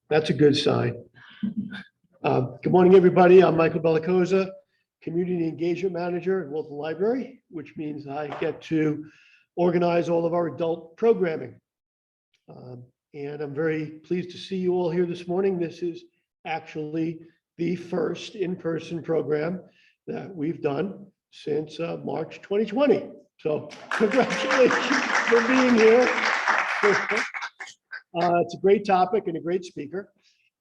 That's a good sign. Good morning, everybody. I'm Michael Bellacosa, Community Engagement Manager at Walton Library, which means I get to organize all of our adult programming. And I'm very pleased to see you all here this morning. This is actually the first in-person program that we've done since March 2020. So congratulations for being here. It's a great topic and a great speaker.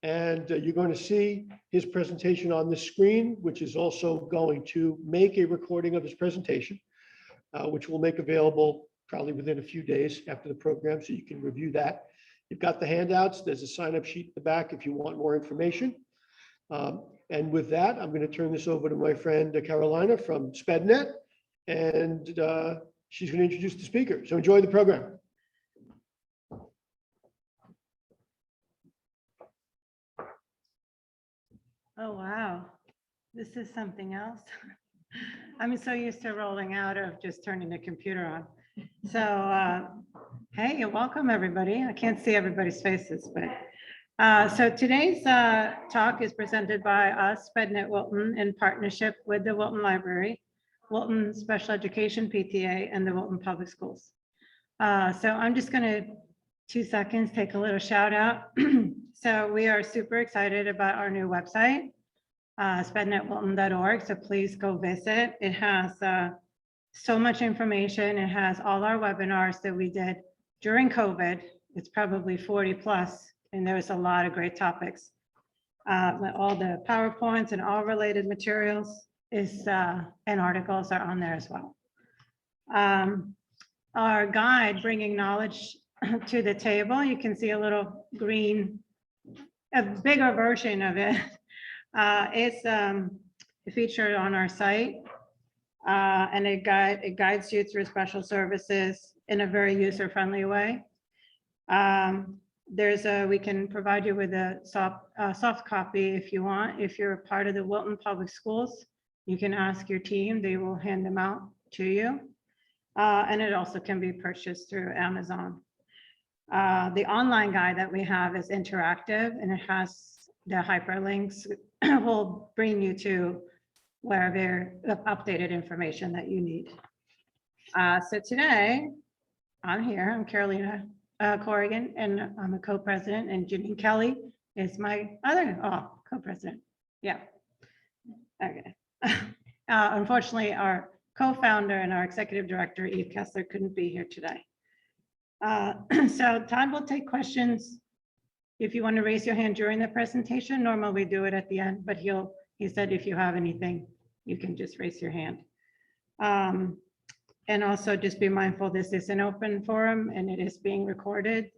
And you're going to see his presentation on the screen, which is also going to make a recording of his presentation, which we'll make available probably within a few days after the program, so you can review that. You've got the handouts. There's a sign-up sheet in the back if you want more information. And with that, I'm going to turn this over to my friend Carolina from SpedNet, and she's going to introduce the speaker. So enjoy the program. Oh, wow. This is something else. I'm so used to rolling out of just turning the computer on. So, hey, welcome everybody. I can't see everybody's faces, but so today's talk is presented by us, SpedNet Wilton, in partnership with the Wilton Library, Wilton Special Education PTA, and the Wilton Public Schools. So I'm just going to 2 seconds, take a little shout out. So we are super excited about our new website, spednetwilton.org. So please go visit. It has so much information. It has all our webinars that we did during COVID. It's probably 40 plus, and there's a lot of great topics. All the PowerPoints and all related materials and articles are on there as well. Our guide, Bringing Knowledge to the Table, you can see a little green, a bigger version of it. It's featured on our site, and it guides you through special services in a very user-friendly way. We can provide you with a soft copy if you want. If you're a part of the Wilton Public Schools, you can ask your team, they will hand them out to you. And it also can be purchased through Amazon. The online guide that we have is interactive, and it has the hyperlinks will bring you to wherever the updated information that you need. So today, I'm Carolina Corrigan, and I'm a co-president, and Janine Kelly is my other co-president. Yeah. Okay. Unfortunately, our co-founder and our executive director, Eve Kessler, couldn't be here today. So Todd will take questions if you want to raise your hand during the presentation. Normally we do it at the end, but he said if you have anything, you can just raise your hand. And also just be mindful, this is an open forum and it is being recorded.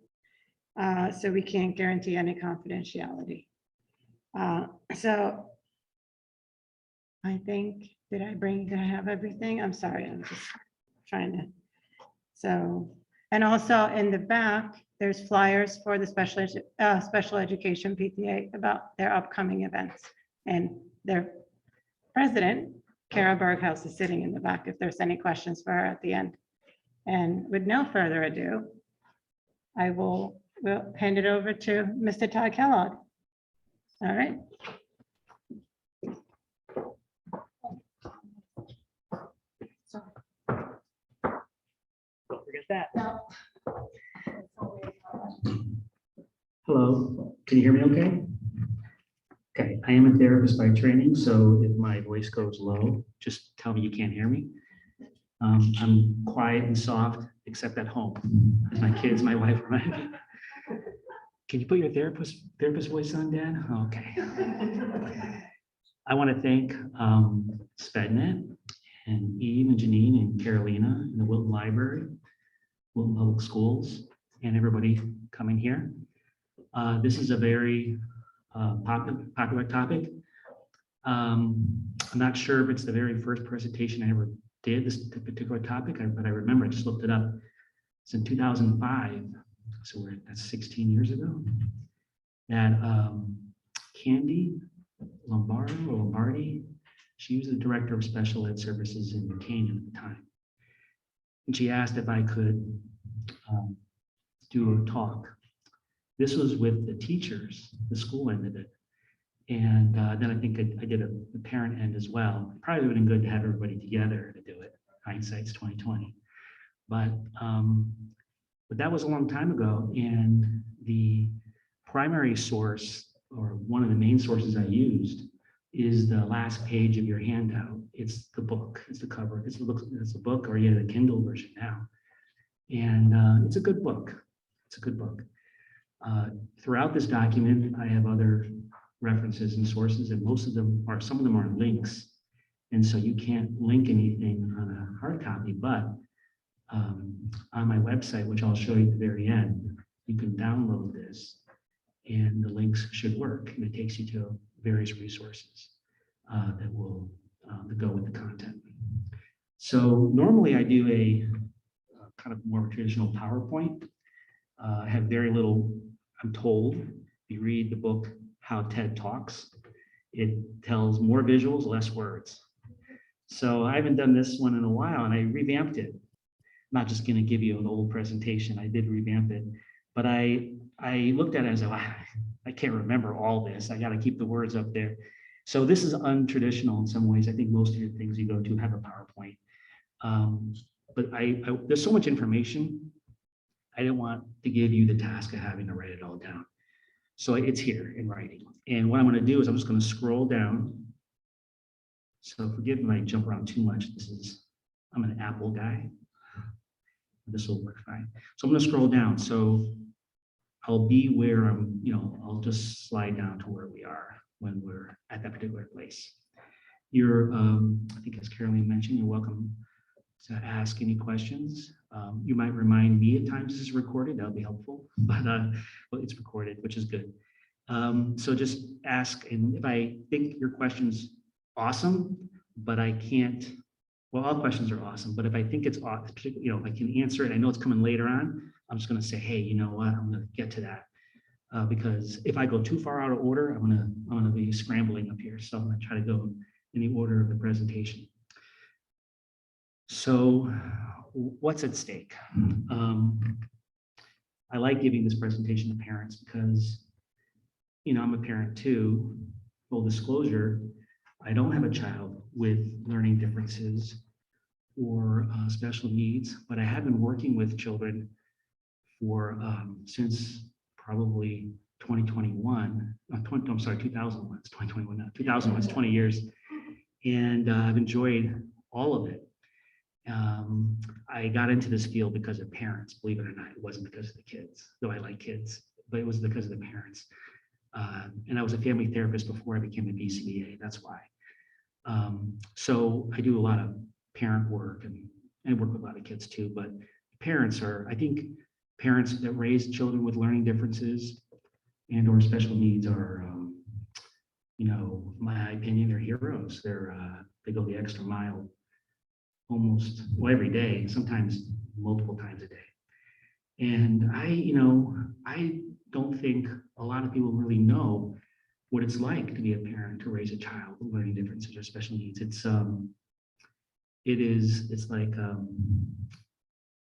So we can't guarantee any confidentiality. So I think, did I have everything? I'm sorry, I'm just trying to, so. And also in the back, there's flyers for the special education PTA about their upcoming events. And their president, Kara Berghaus, is sitting in the back if there's any questions for her at the end. And with no further ado, I will hand it over to Mr. Todd Kellogg. All right. Don't forget that. Hello, can you hear me okay? Okay, I am a therapist by training, so if my voice goes low, just tell me you can't hear me. I'm quiet and soft, except at home. As my kids, my wife remind me. Can you put your therapist voice on, Dad? Okay. I want to thank SpedNet and Eve and Janine and Carolina and the Wilton Library, Wilton Public Schools, and everybody coming here. This is a very popular topic. I'm not sure if it's the very first presentation I ever did, this particular topic, but I remember, I just looked it up. It's in 2005, so that's 16 years ago, that Candy Lombardi, she was the director of special ed services in New Canaan at the time. And she asked if I could do a talk This was with the teachers, the school end of it. And then I think I did the parent end as well. Probably would have been good to have everybody together to do it. Hindsight's 2020. But that was a long time ago. And the primary source, or one of the main sources I used, is the last page of your handout. It's the book, it's the cover, it's the book, or the Kindle version now. And it's a good book. It's a good book. Throughout this document, I have other references and sources, and some of them are links. And so you can't link anything on a hard copy, but on my website, which I'll show you at the very end, you can download this and the links should work. And it takes you to various resources that will that go with the content. So normally I do a kind of more traditional PowerPoint. I have very little, I'm told, if you read the book, How TED Talks, it tells more visuals, less words. So I haven't done this one in a while, and I revamped it. I'm not just going to give you an old presentation. I did revamp it, but I looked at it as I can't remember all this. I got to keep the words up there. So this is untraditional in some ways. I think most of the things you go to have a PowerPoint. But there's so much information. I didn't want to give you the task of having to write it all down. So it's here in writing. And what I'm going to do is I'm just going to scroll down. So forgive me if I jump around too much. I'm an Apple guy. This will work fine. So I'm going to scroll down. So I'll be where I'll just slide down to where we are when we're at that particular place. I think as Caroline mentioned, you're welcome to ask any questions. You might remind me at times this is recorded, that'll be helpful, but well, it's recorded, which is good. So just ask, and if I think your question's awesome, but I can't, well, all questions are awesome, but if I think it's awesome, if I can answer it, I know it's coming later on, I'm just gonna say, hey, you know what, I'm gonna get to that. Because if I go too far out of order, I'm gonna be scrambling up here. So I'm gonna try to go in the order of the presentation. So what's at stake? I like giving this presentation to parents because, I'm a parent too. Full disclosure, I don't have a child with learning differences or special needs, but I have been working with children for since probably 2021. 2001. It's 2021 now. 2001. It's 20 years, and I've enjoyed all of it. I got into this field because of parents, believe it or not. It wasn't because of the kids, though I like kids, but it was because of the parents. And I was a family therapist before I became a BCBA, that's why. So I do a lot of parent work, and I work with a lot of kids too, but parents I think parents that raise children with learning differences and or special needs are, in my opinion, they're heroes. They go the extra mile every day, sometimes multiple times a day. And I don't think a lot of people really know what it's like to be a parent, to raise a child with learning differences or special needs. It's like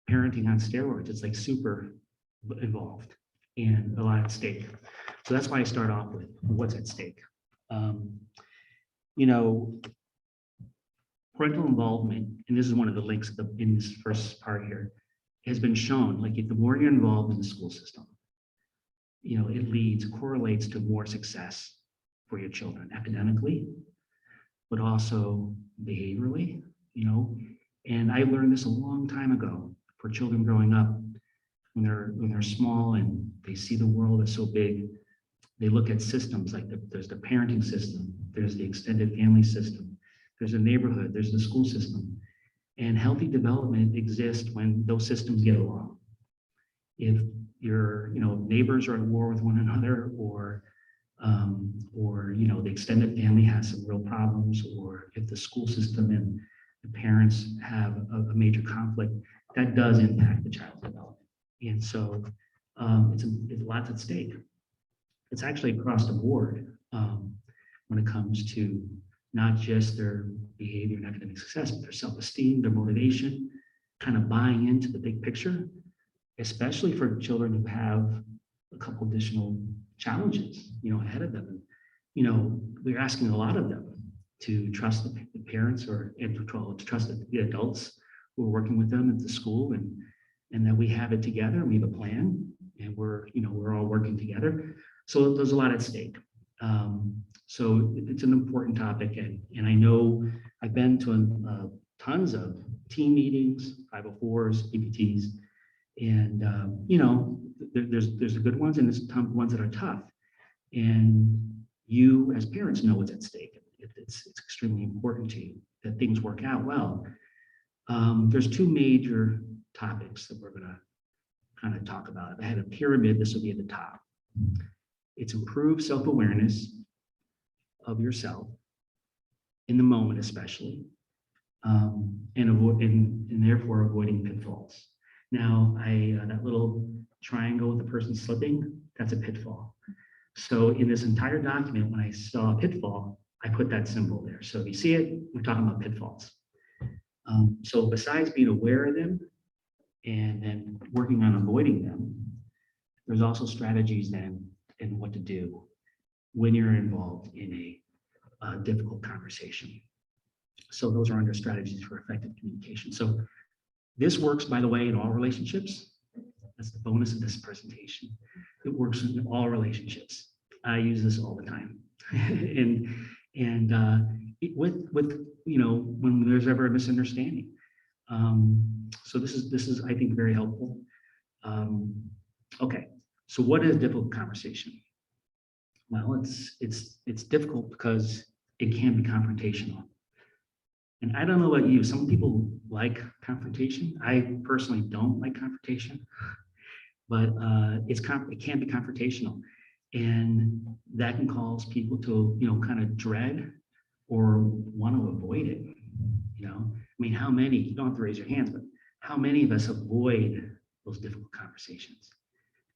parenting on steroids. It's like super involved and a lot at stake. So that's why I start off with what's at stake. Parental involvement, and this is one of the links in this first part here, has been shown, like the more you're involved in the school system, it correlates to more success for your children academically, but also behaviorally, and I learned this a long time ago for children growing up. When they're small and they see the world as so big, they look at systems like there's the parenting system, there's the extended family system, there's a neighborhood, there's the school system, and healthy development exists when those systems get along. If your neighbors are at war with one another, or the extended family has some real problems, or if the school system and the parents have a major conflict, that does impact the child's development. And so it's lots at stake. It's actually across the board when it comes to not just their behavior and academic success, but their self-esteem, their motivation, kind of buying into the big picture, especially for children who have a couple additional challenges, ahead of them. And, we're asking a lot of them to trust the parents and to trust the adults who are working with them at the school, and that we have it together, we have a plan, and we're all working together. So there's a lot at stake. So it's an important topic, and I know I've been to tons of team meetings, 504s, PPTs, and there's the good ones and there's ones that are tough. And you as parents know what's at stake. It's extremely important to you that things work out well. There's two major topics that we're going to kind of talk about. If I had a pyramid, this would be at the top. It's improved self-awareness of yourself in the moment, especially, and therefore avoiding pitfalls. Now, that little triangle with the person slipping, that's a pitfall. So in this entire document, when I saw a pitfall, I put that symbol there. So if you see it, we're talking about pitfalls. So besides being aware of them and then working on avoiding them, there's also strategies then and what to do when you're involved in a difficult conversation. So those are under strategies for effective communication. So this works, by the way, in all relationships. That's the bonus of this presentation. It works in all relationships. I use this all the time. When there's ever a misunderstanding. So this is I think very helpful. Okay, so what is difficult conversation? Well, it's difficult because it can be confrontational. And I don't know about you, some people like confrontation. I personally don't like confrontation, but it can be confrontational. And that can cause people to, kind of dread or want to avoid it. I mean, how many, you don't have to raise your hands, but how many of us avoid those difficult conversations? I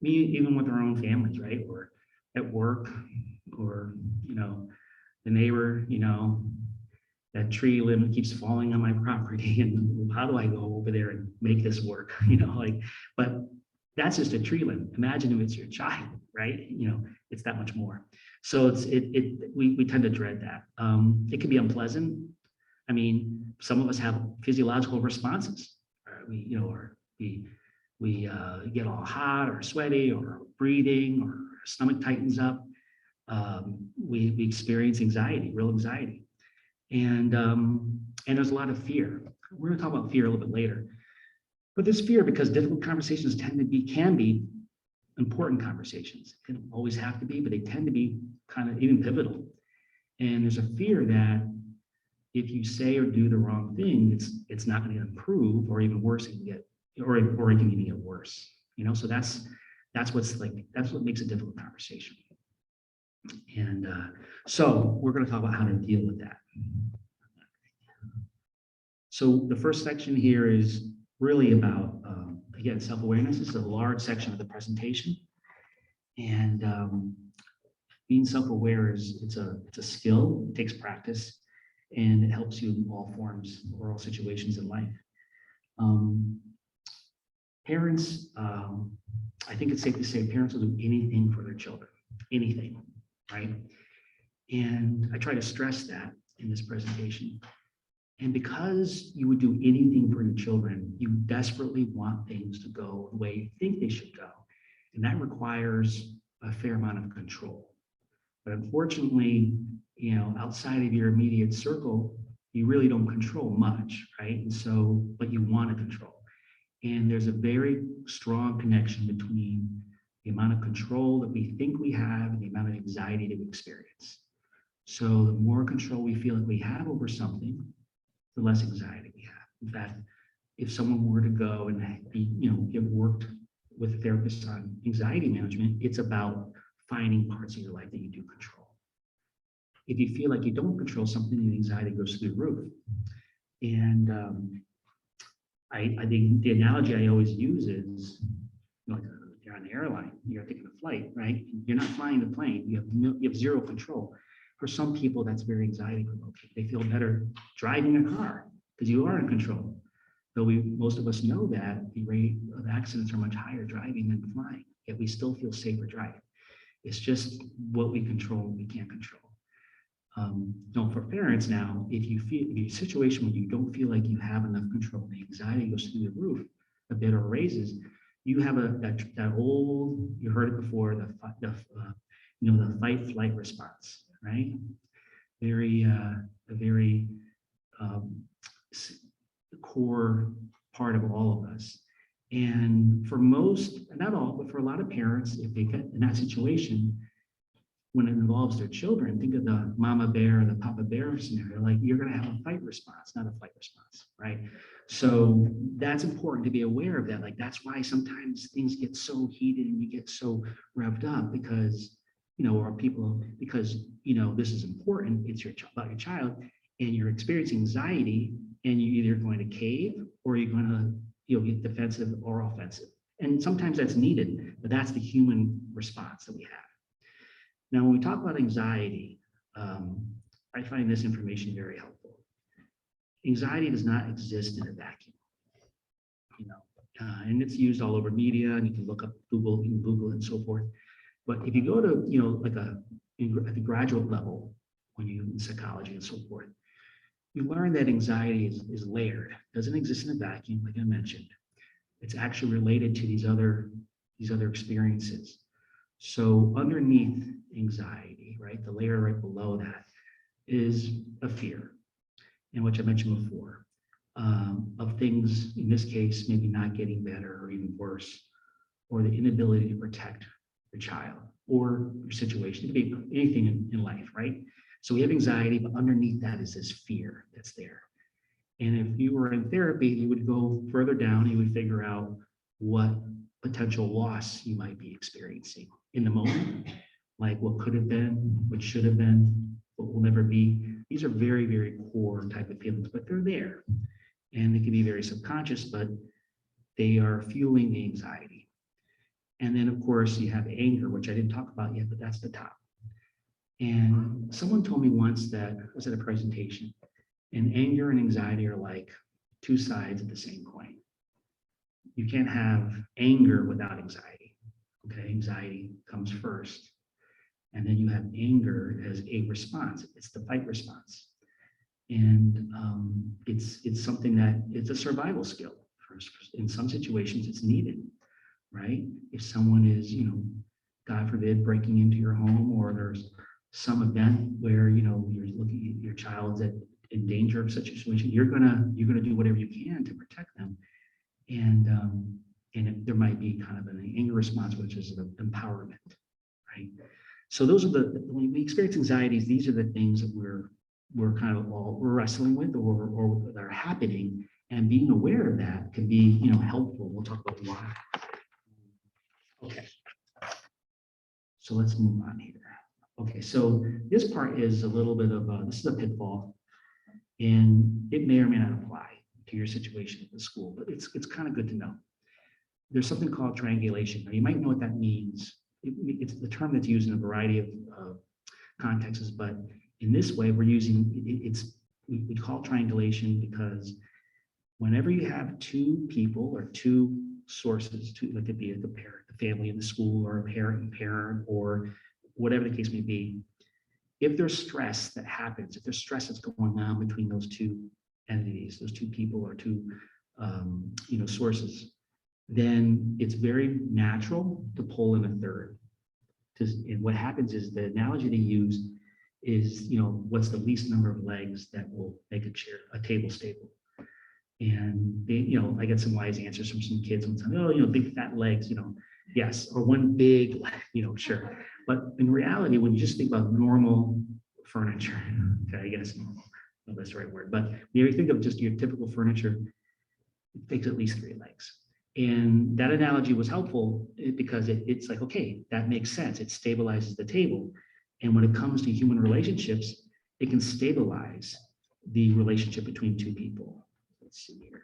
mean, even with our own families, right? Or at work, or, the neighbor, that tree limb keeps falling on my property, and how do I go over there and make this work? But that's just a tree limb. Imagine if it's your child, right? It's that much more. So we tend to dread that. It can be unpleasant. I mean, some of us have physiological responses. We get all hot or sweaty or breathing, or our stomach tightens up. We experience anxiety, real anxiety. And there's a lot of fear. We're going to talk about fear a little bit later. But there's fear because difficult conversations can be important conversations. They don't always have to be, but they tend to be kind of even pivotal. And there's a fear that if you say or do the wrong thing, it's not going to improve, or even worse, it can get, or it can even get worse. So that's what makes a difficult conversation. And so we're going to talk about how to deal with that. So the first section here is really about, again, self-awareness. This is a large section of the presentation. And being self-aware it's a skill, it takes practice, and it helps you in all forms or all situations in life. Parents, I think it's safe to say parents will do anything for their children, anything, right? And I try to stress that in this presentation. And because you would do anything for your children, you desperately want things to go the way you think they should go. And that requires a fair amount of control. But unfortunately, outside of your immediate circle, you really don't control much, right? And so, but you want to control. And there's a very strong connection between the amount of control that we think we have and the amount of anxiety that we experience. So the more control we feel like we have over something, the less anxiety we have. In fact, if someone were to go and get worked with therapists on anxiety management, it's about finding parts of your life that you do control. If you feel like you don't control something, the anxiety goes through the roof. And I think the analogy I always use is, like, you're on the airline, you're taking a flight, right? You're not flying the plane. You have zero control. For some people, that's very anxiety provoking. They feel better driving a car because you are in control. Though most of us know that the rate of accidents are much higher driving than flying. yet we still feel safer driving. It's just what we control and we can't control. No, for parents now, if you feel in a situation where you don't feel like you have enough control, the anxiety goes through the roof a bit or raises, you have that old, you heard it before, the fight flight response, right? A very core part of all of us. And for most, not all, but for a lot of parents, if they get in that situation, when it involves their children, think of the mama bear or the papa bear scenario, like you're going to have a fight response, not a flight response, right? So that's important to be aware of that. Like, that's why sometimes things get so heated and you get so revved up because, this is important. It's about your child, and you're experiencing anxiety, and you're either going to cave or you're going to, get defensive or offensive. And sometimes that's needed, but that's the human response that we have. Now, when we talk about anxiety, I find this information very helpful. Anxiety does not exist in a vacuum, and it's used all over media, and you can look up Google, and so forth. But if you go to, at the graduate level, when you in psychology and so forth, you learn that anxiety is layered, doesn't exist in a vacuum, like I mentioned. It's actually related to these other experiences. So underneath anxiety, right, the layer right below that is a fear, and which I mentioned before, of things, in this case, maybe not getting better or even worse, or the inability to protect your child or your situation. It could be anything in life, right? So we have anxiety, but underneath that is this fear that's there. And if you were in therapy, you would go further down, you would figure out what potential loss you might be experiencing in the moment, like what could have been, what should have been, what will never be. These are very, very core type of feelings, but they're there. And they can be very subconscious, but they are fueling the anxiety. And then, of course, you have anger, which I didn't talk about yet, but that's the top. And someone told me once that, I was at a presentation, and anger and anxiety are like two sides of the same coin. You can't have anger without anxiety. Okay, anxiety comes first. And then you have anger as a response. It's the fight response. And it's something that it's a survival skill. In some situations, it's needed, right? If someone is, God forbid, breaking into your home, or there's some event where you're looking at your child's in danger of such a situation, you're gonna do whatever you can to protect them. And there might be kind of an anger response, which is an empowerment, right? So those are when we experience anxieties, these are the things that we're kind of all wrestling with, or that are happening, and being aware of that can be, helpful. We'll talk about why. Okay. So let's move on here. Okay, so this part is a little bit of this is a pitfall, and it may or may not apply to your situation at the school, but it's kind of good to know. There's something called triangulation. Now, you might know what that means. It's the term that's used in a variety of contexts, but in this way, we're using we call triangulation because whenever you have two people or two sources, like it could be the parent, the family, and the school, or a parent and parent, or whatever the case may be, if there's stress that happens, if there's stress that's going on between those two entities, those two people or two sources, then it's very natural to pull in a third. And what happens is, the analogy they use is, what's the least number of legs that will make a table stable. And they, I get some wise answers from some kids sometimes. Oh, big fat legs, yes, or one big leg, sure. But in reality, when you just think about normal furniture, okay, I guess normal, no, that's the right word. But when you think of just your typical furniture, it takes at least 3 legs. And that analogy was helpful because it's like, okay, that makes sense. It stabilizes the table. And when it comes to human relationships, it can stabilize the relationship between two people. Let's see here.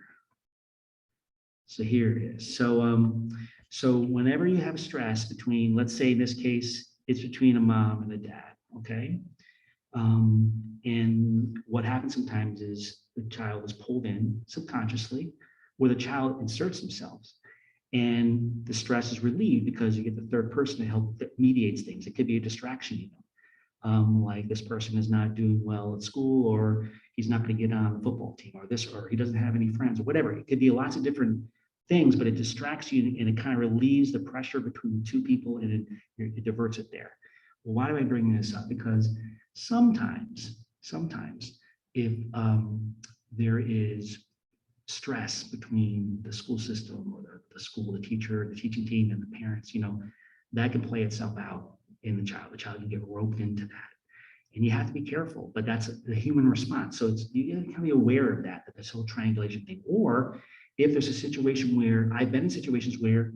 So here it is. So whenever you have stress between, let's say in this case, it's between a mom and a dad, okay? And what happens sometimes is the child is pulled in subconsciously, where the child inserts themselves. And the stress is relieved because you get the third person to help that mediates things. It could be a distraction, like this person is not doing well at school, or he's not going to get on the football team, or this, or he doesn't have any friends, or whatever. It could be lots of different things, but it distracts you and it kind of relieves the pressure between two people, and it diverts it there. Well, why do I bring this up? Because sometimes if there is stress between the school system, or the school, the teacher, the teaching team, and the parents, that can play itself out in the child. The child can get roped into that. And you have to be careful, but that's the human response. So you have to be aware of that, this whole triangulation thing. Or if there's a situation where, I've been in situations where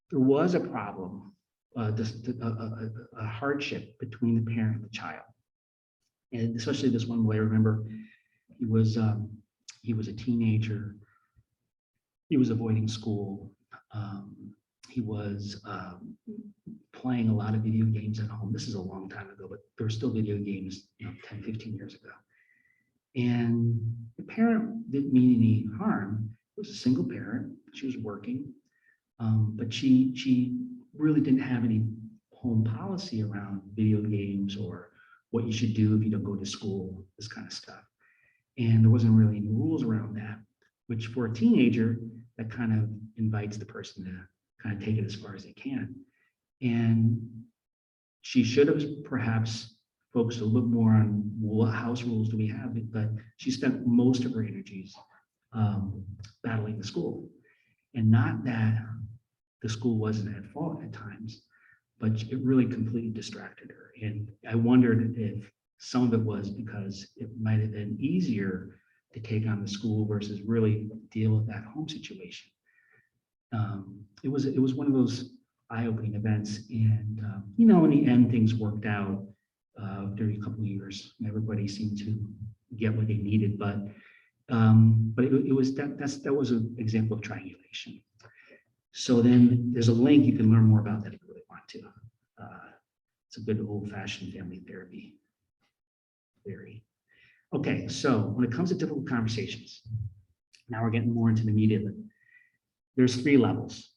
there was a problem, a hardship between the parent and the child. And especially this one boy, I remember he was a teenager. He was avoiding school. He was playing a lot of video games at home. This is a long time ago, but there were still video games, 10, 15 years ago. And the parent didn't mean any harm. It was a single parent. She was working, but she really didn't have any home policy around video games or what you should do if you don't go to school, this kind of stuff. And there wasn't really any rules around that, which for a teenager, that kind of invites the person to kind of take it as far as they can. And she should have perhaps focused a little more on what house rules do we have, but she spent most of her energies battling the school. And not that the school wasn't at fault at times, but it really completely distracted her. And I wondered if some of it was because it might have been easier to take on the school versus really deal with that home situation. It was one of those eye-opening events, and in the end, things worked out during a couple of years. Everybody seemed to get what they needed, but it was that was an example of triangulation. So then there's a link, you can learn more about that if you really want to. It's a good old-fashioned family therapy theory. Okay, so when it comes to difficult conversations, now we're getting more into the meat of it. There's 3 levels.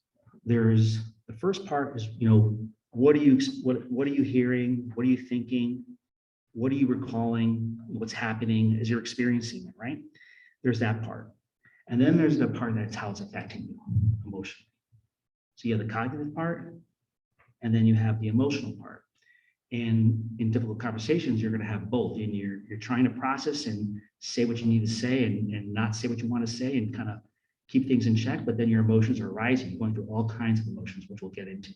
There's the first part is, what are you hearing? What are you thinking? What are you recalling? What's happening as you're experiencing it, right? There's that part. And then there's the part that's how it's affecting you emotionally. So you have the cognitive part, and then you have the emotional part. And in difficult conversations, you're going to have both. And you're trying to process and say what you need to say, and not say what you want to say, and kind of keep things in check. But then your emotions are rising, you're going through all kinds of emotions, which we'll get into.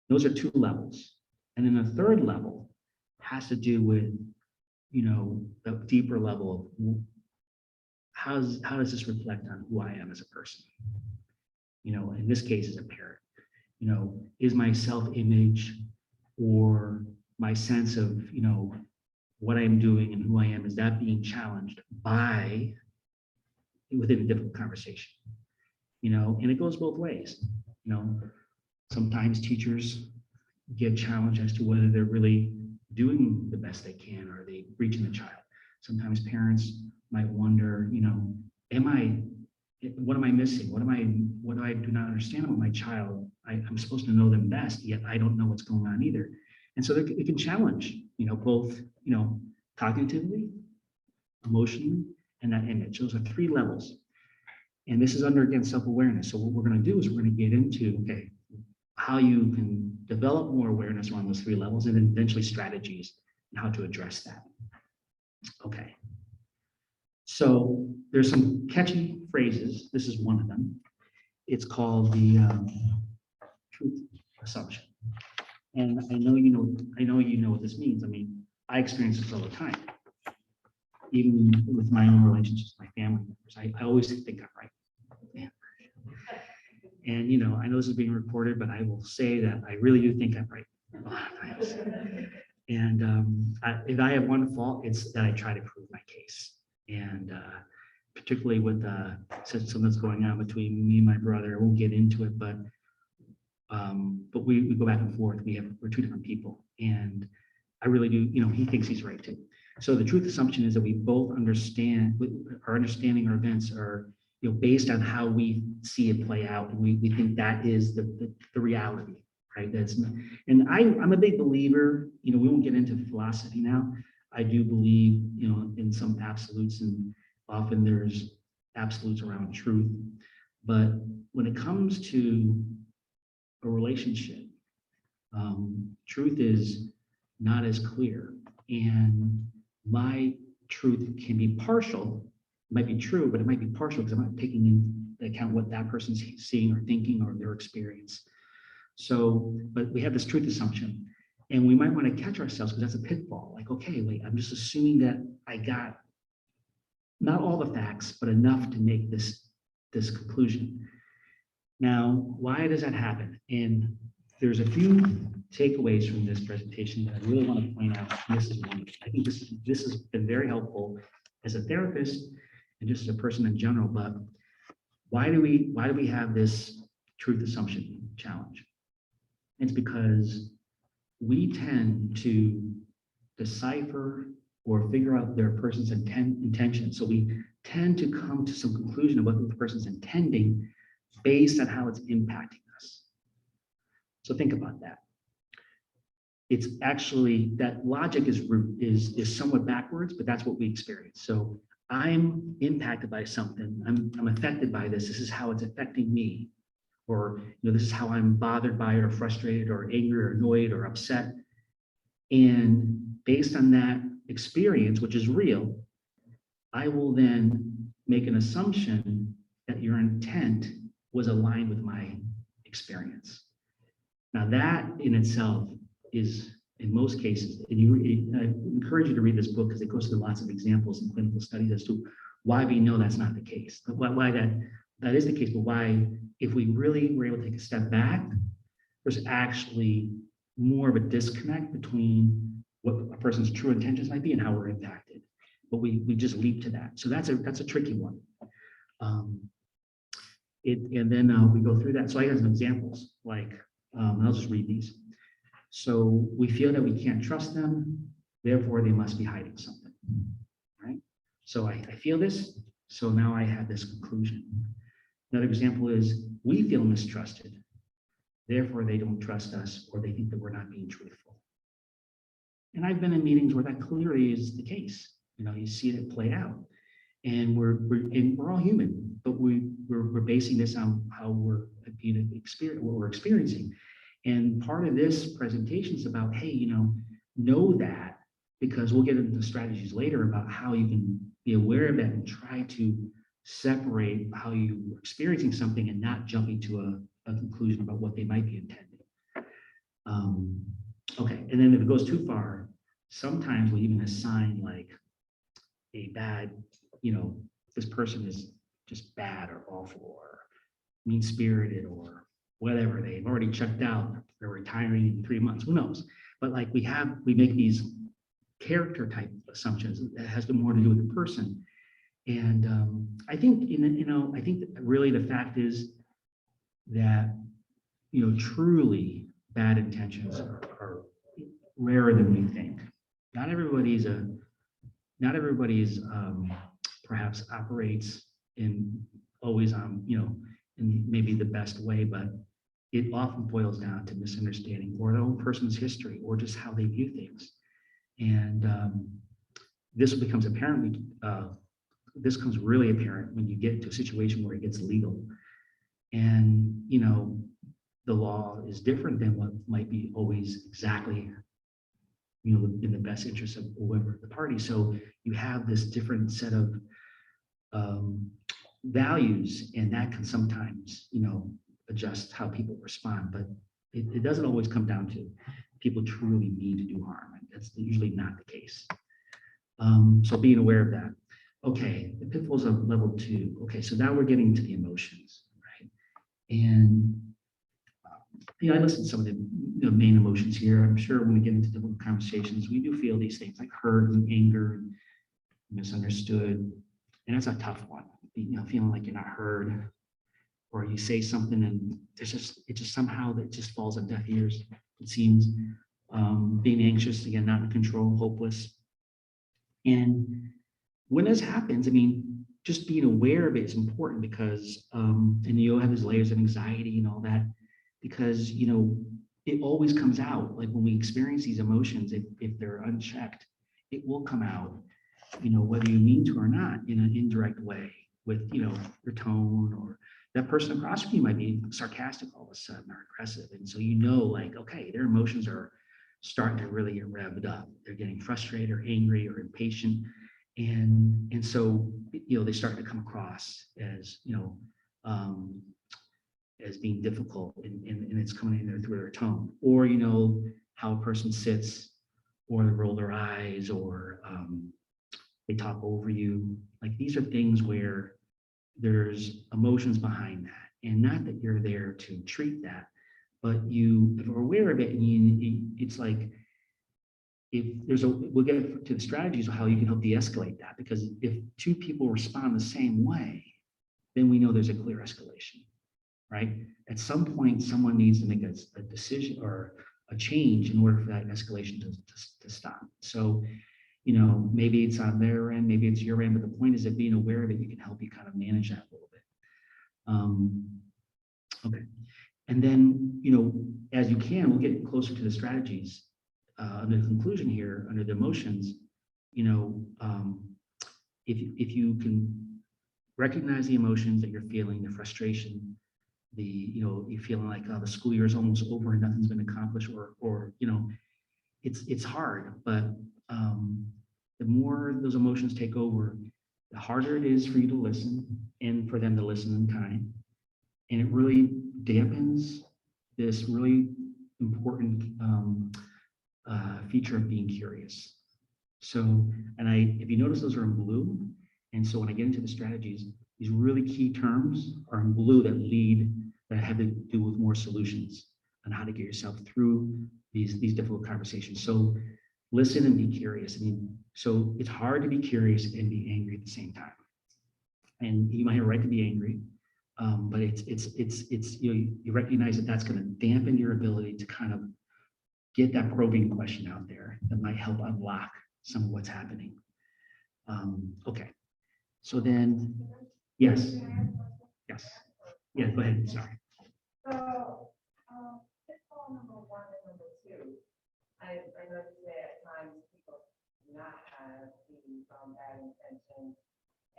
Those are 2 levels. And then the third level has to do with, the deeper level of how does this reflect on who I am as a person? In this case, as a parent, is my self-image or my sense of, what I'm doing and who I am, is that being challenged within a difficult conversation? And it goes both ways. Sometimes teachers get challenged as to whether they're really doing the best they can, or are they reaching the child. Sometimes parents might wonder, what am I missing? What do I do not understand about my child? I'm supposed to know them best, yet I don't know what's going on either. And so it can challenge, both, cognitively, emotionally, and that image. Those are 3 levels. And this is under, again, self-awareness. So what we're going to do is we're going to get into, okay, how you can develop more awareness around those 3 levels, and then eventually strategies and how to address that. Okay. So there's some catchy phrases. This is one of them. It's called the truth assumption. And I know you know what this means. I mean, I experience this all the time. Even with my own relationships, my family members, I always think I'm right. Yeah. And I know this is being recorded, but I will say that I really do think I'm right a lot of times. And if I have one fault, it's that I try to prove my case. And particularly with something that's going on between me and my brother, I won't get into it, but we go back and forth. We're 2 different people, and I really do. He thinks he's right too. So the truth assumption is that we both understand. Our understanding our events are, based on how we see it play out, and we think that is the reality, right? That's not, and I'm a big believer, we won't get into philosophy now. I do believe, in some absolutes, and often there's absolutes around truth. But when it comes to a relationship, truth is not as clear. And my truth can be partial. It might be true, but it might be partial because I'm not taking into account what that person's seeing or thinking or their experience. So, but we have this truth assumption, and we might want to catch ourselves because that's a pitfall. Like, okay, wait, I'm just assuming that I got not all the facts, but enough to make this conclusion. Now, why does that happen? And there's a few takeaways from this presentation that I really want to point out. This is one. I think this has been very helpful as a therapist and just as a person in general. But why do we have this truth assumption challenge? It's because we tend to decipher or figure out their person's intention. So we tend to come to some conclusion about what the person's intending based on how it's impacting us. So think about that. It's actually, that logic is somewhat backwards, but that's what we experience. So I'm impacted by something. I'm affected by this. This is how it's affecting me. Or this is how I'm bothered by it, or frustrated, or angry, or annoyed, or upset. And based on that experience, which is real, I will then make an assumption that your intent was aligned with my experience. Now that in itself is, in most cases, and I encourage you to read this book because it goes through lots of examples and clinical studies as to why we know that's not the case, but why that is the case, but why, if we really were able to take a step back, there's actually more of a disconnect between what a person's true intentions might be and how we're impacted. But we just leap to that. So that's a tricky one. And then we go through that. So I have some examples, like, I'll just read these. So we feel that we can't trust them, therefore they must be hiding something, right? So I feel this, so now I have this conclusion. Another example is we feel mistrusted, therefore they don't trust us, or they think that we're not being truthful. And I've been in meetings where that clearly is the case. You see it play out, and we're all human, but we're basing this on how we're what we're experiencing. And part of this presentation is about, hey, know that, because we'll get into the strategies later about how you can be aware of that and try to separate how you're experiencing something and not jumping to a conclusion about what they might be intending. Okay, and then if it goes too far, sometimes we even assign like a bad, this person is just bad or awful or mean-spirited or whatever. They've already checked out, they're retiring in 3 months, who knows? But like we make these character type assumptions that has more to do with the person. And I think, I think that really the fact is that, truly bad intentions are rarer than we think. Not everybody's perhaps operates in always on, in maybe the best way, but it often boils down to misunderstanding or their own person's history or just how they view things. And this becomes apparently, this becomes really apparent when you get into a situation where it gets legal. And, the law is different than what might be always exactly, in the best interest of whoever the party. So you have this different set of values, and that can sometimes, adjust how people respond. But it doesn't always come down to people truly mean to do harm. That's usually not the case. So being aware of that. Okay, the pitfalls of level 2. Okay, so now we're getting to the emotions, right? And I listed some of the main emotions here. I'm sure when we get into different conversations, we do feel these things like hurt and anger and misunderstood. And that's a tough one, feeling like you're not heard, or you say something and it just somehow that just falls on deaf ears, it seems. Being anxious, again, not in control, hopeless. And when this happens, just being aware of it is important because, and you'll have these layers of anxiety and all that, because, it always comes out. Like when we experience these emotions, if they're unchecked, it will come out, whether you mean to or not, in an indirect way with, your tone, or that person across from you might be sarcastic all of a sudden or aggressive. And so, like, okay, their emotions are starting to really get revved up. They're getting frustrated or angry or impatient. And so, they start to come across as, as being difficult, and it's coming in there through their tone, or, how a person sits, or they roll their eyes, or they talk over you. Like, these are things where there's emotions behind that, and not that you're there to treat that, but you are aware of it, and it's like, we'll get to the strategies of how you can help de-escalate that, because if two people respond the same way, then we know there's a clear escalation, right? At some point, someone needs to make a decision or a change in order for that escalation to stop. So, maybe it's on their end, maybe it's your end, but the point is that being aware of it, you can help you kind of manage that a little bit. Okay. And then, as you can, we'll get closer to the strategies. Under the conclusion here, under the emotions, if you can recognize the emotions that you're feeling, the frustration, you're feeling like, oh, the school year is almost over and nothing's been accomplished, or it's hard, but the more those emotions take over, the harder it is for you to listen and for them to listen in kind. And it really dampens this really important feature of being curious. So, if you notice, those are in blue. And so when I get into the strategies, these really key terms are in blue that have to do with more solutions on how to get yourself through these difficult conversations. So listen and be curious. So it's hard to be curious and be angry at the same time. And you might have a right to be angry, but it's you recognize that that's going to dampen your ability to kind of get that probing question out there that might help unlock some of what's happening. Okay, so then, yes, yeah, go ahead, sorry. So, pitfall number 1 and number 2, I know you say at times people do not have the bad intentions,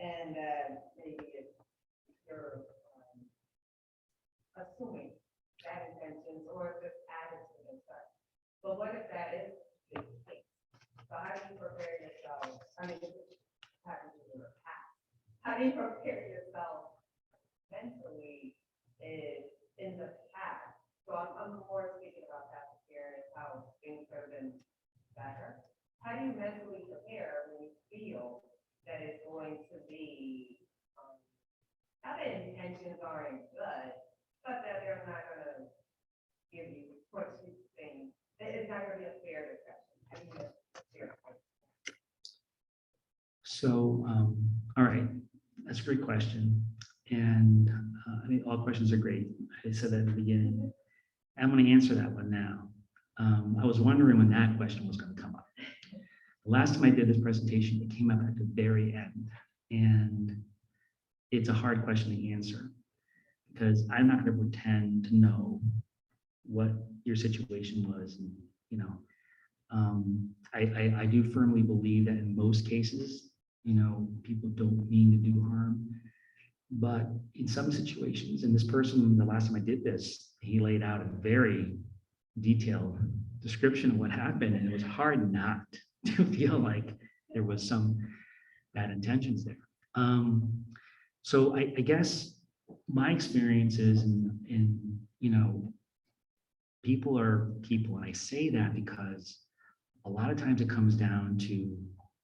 and maybe if you're assuming bad intentions or just attitude and such. But what if that is the case? So how do you prepare yourself? I mean, this happens in your past. How do you prepare yourself mentally in the past? So I'm more speaking about past experience, how things have been better. How do you mentally prepare when you feel that it's going to be, not that intentions aren't good, but that they're not going to give you what you think? It's not going to be a fair discussion. How do you fair? So, all right, that's a great question. And all questions are great. I said that at the beginning. I'm going to answer that one now. I was wondering when that question was going to come up. The last time I did this presentation, it came up at the very end. And it's a hard question to answer because I'm not going to pretend to know what your situation was. And, I do firmly believe that in most cases, people don't mean to do harm. But in some situations, and this person, the last time I did this, he laid out a very detailed description of what happened, and it was hard not to feel like there was some bad intentions there. So I guess my experience is people are people, and I say that because a lot of times it comes down to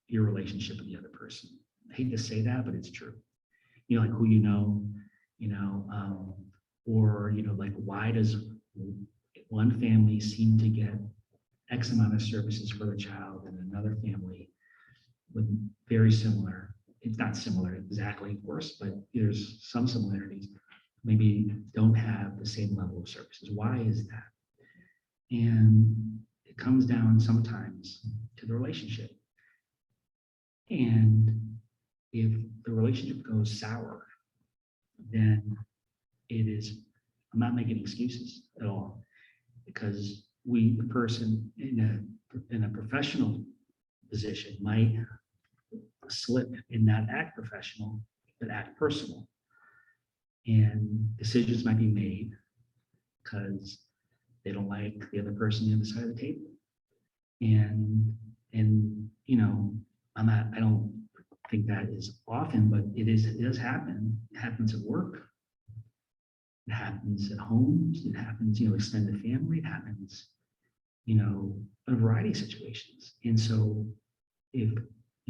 your relationship with the other person. I hate to say that, but it's true. Like who or like, why does one family seem to get X amount of services for the child and another family with very similar, it's not similar exactly, of course, but there's some similarities, maybe don't have the same level of services. Why is that? And it comes down sometimes to the relationship. And if the relationship goes sour, then I'm not making excuses at all, because the person in a professional position might slip and not act professional, but act personal. And decisions might be made because they don't like the other person on the other side of the table. And I don't think that is often, but it does happen. It happens at work. It happens at homes. It happens, extended family. It happens, in a variety of situations. And so if,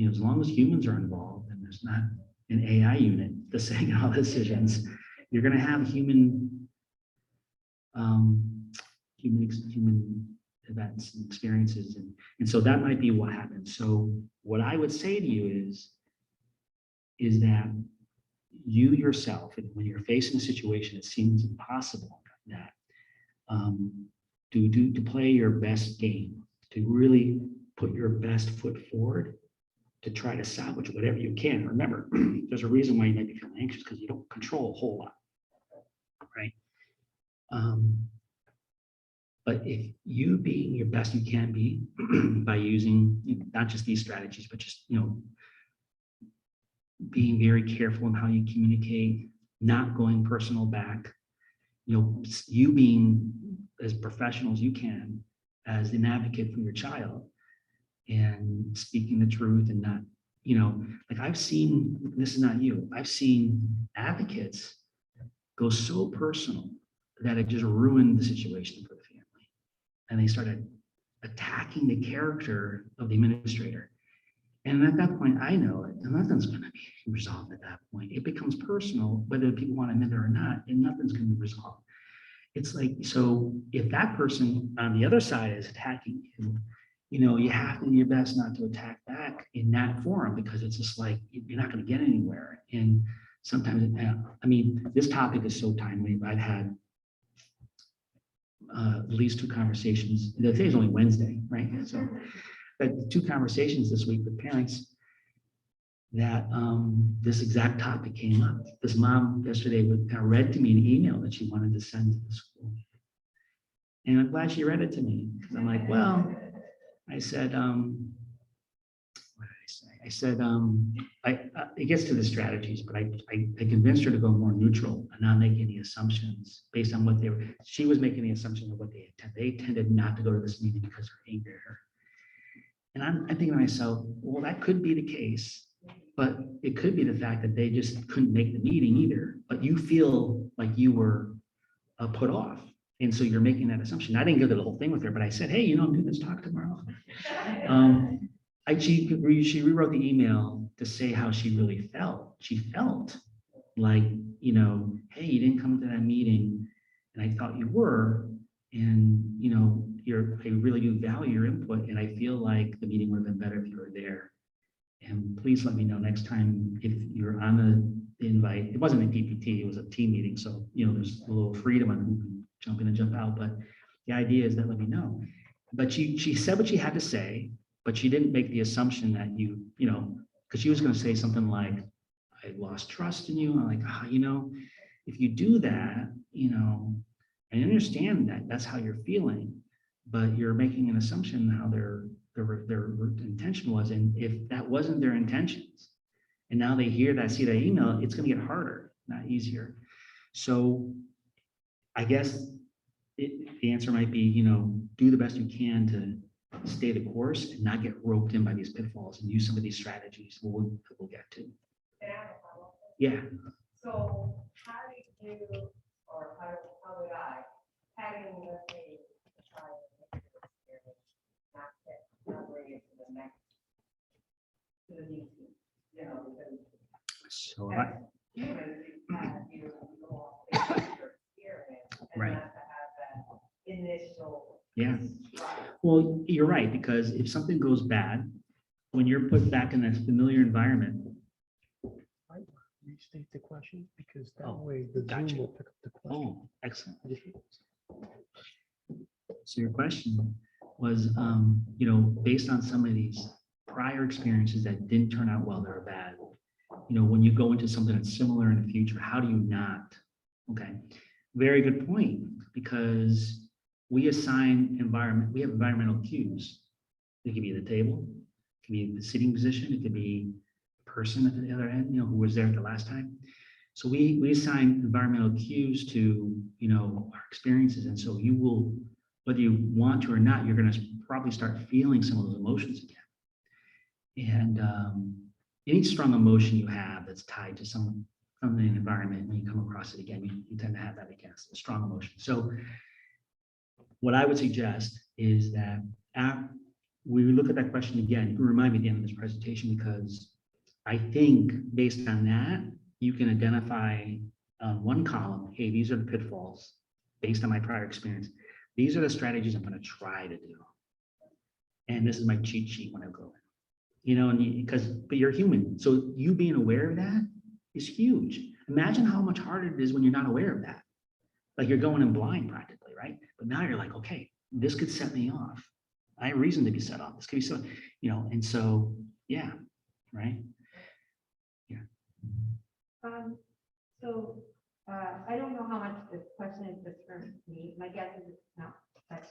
as long as humans are involved and there's not an AI unit that's making all decisions, you're going to have human events and experiences. And so that might be what happens. So what I would say to you is that you yourself, when you're facing a situation that seems impossible, that to play your best game, to really put your best foot forward, to try to salvage whatever you can. Remember, there's a reason why you might be feeling anxious, because you don't control a whole lot, right? But if you being your best you can be by using not just these strategies, but just being very careful in how you communicate, not going personal back, you being as professional as you can as an advocate for your child, and speaking the truth, and not, like I've seen, this is not you, I've seen advocates go so personal that it just ruined the situation for the family. And they started attacking the character of the administrator. And at that point, I know it, and nothing's going to be resolved at that point. It becomes personal, whether people want to admit it or not, and nothing's going to be resolved. It's like, so if that person on the other side is attacking you, you have to do your best not to attack back in that forum, because it's just like, you're not going to get anywhere. And sometimes, this topic is so timely. I've had at least 2 conversations. Today is only Wednesday, right? So, but 2 conversations this week with parents that this exact topic came up. This mom yesterday read to me an email that she wanted to send to the school. And I'm glad she read it to me, because I'm like, well, I said, what did I say? I said, it gets to the strategies, but I convinced her to go more neutral and not make any assumptions based on what she was making the assumption of what they intended. They tended not to go to this meeting because they're angry at her. And I'm thinking to myself, well, that could be the case, but it could be the fact that they just couldn't make the meeting either. But you feel like you were put off. And so you're making that assumption. I didn't go through the whole thing with her, but I said, hey, I'm doing this talk tomorrow. She rewrote the email to say how she really felt. She felt like, hey, you didn't come to that meeting, and I thought you were, and I really do value your input, and I feel like the meeting would have been better if you were there. And please let me know next time if you're on the invite. It wasn't a PPT, it was a team meeting, so there's a little freedom on who can jump in and jump out. But the idea is that let me know. But she said what she had to say, but she didn't make the assumption that because she was going to say something like, I lost trust in you. I'm like, if you do that, I understand that that's how you're feeling, but you're making an assumption how their intention was. And if that wasn't their intentions, and now they see that email, it's going to get harder, not easier. So I guess the answer might be, do the best you can to stay the course and not get roped in by these pitfalls, and use some of these strategies we'll get to. Yeah. So how do you, or how would I, having, let's say, a child experience, not bring it to the next, to the new team, because So as humans, you go off based on your experience, and Right. not to have that initial. Yeah. stride. Well, you're right, because if something goes bad, when you're put back in that familiar environment. Restate the question, because that Oh, way the gotcha. Zoom will pick up the question. Oh, excellent. So your question was, based on some of these prior experiences that didn't turn out well, they were bad. you know, when you go into something that's similar in the future, how do you not? Okay, very good point, because we assign we have environmental cues. It could be the table, it could be the sitting position, it could be the person at the other end, you know, who was there the last time. So we assign environmental cues to, you know, our experiences. And so you will, whether you want to or not, you're going to probably start feeling some of those emotions again. And any strong emotion you have that's tied to something in the environment, when you come across it again, you tend to have that again, a strong emotion. So what I would suggest is that we look at that question again. You can remind me at the end of this presentation, because I think based on that, you can identify on one column, hey, these are the pitfalls based on my prior experience. These are the strategies I'm going to try to do. And this is my cheat sheet when I go in. You know, and but you're human. So you being aware of that is huge. Imagine how much harder it is when you're not aware of that. Like you're going in blind practically, right? But now you're like, okay, this could set me off. I have reason to be set off. This could be so, you know, and so, yeah, right? Yeah. I don't know how much this question is just for me. My guess is it's not, but,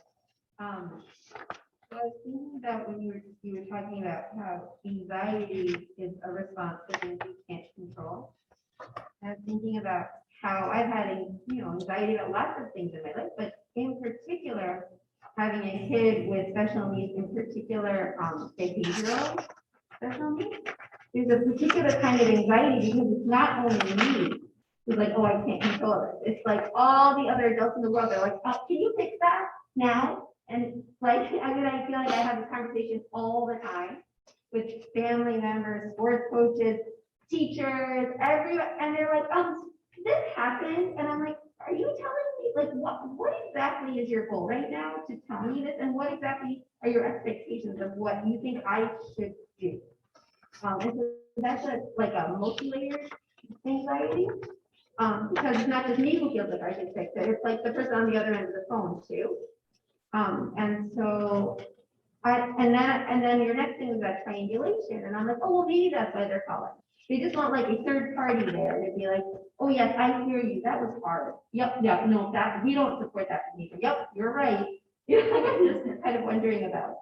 so I was thinking about when you were talking about how anxiety is a response to things you can't control. I was thinking about how I've had, anxiety about lots of things in my life, but in particular, having a kid with special needs, in particular, behavioral special needs, there's a particular kind of anxiety because it's not only me who's like, oh, I can't control it. It's like all the other adults in the world are like, oh, can you fix that now? And like, I feel like I have this conversation all the time with family members, sports coaches, teachers, everyone, and they're like, this happened, and I'm like, are you telling me, like, what exactly is your goal right now to tell me this, and what exactly are your expectations of what you think I should do? And so that's a multi-layered anxiety, because it's not just me who feels like I should fix it, it's like the person on the other end of the phone too. And so and then your next thing is that triangulation, and I'm like, oh, well, maybe that's why they're calling. They just want like a third party there to be like, oh yes, I hear you, that was hard. Yep, no, that we don't support that behavior. Yep, you're right. I'm just kind of wondering about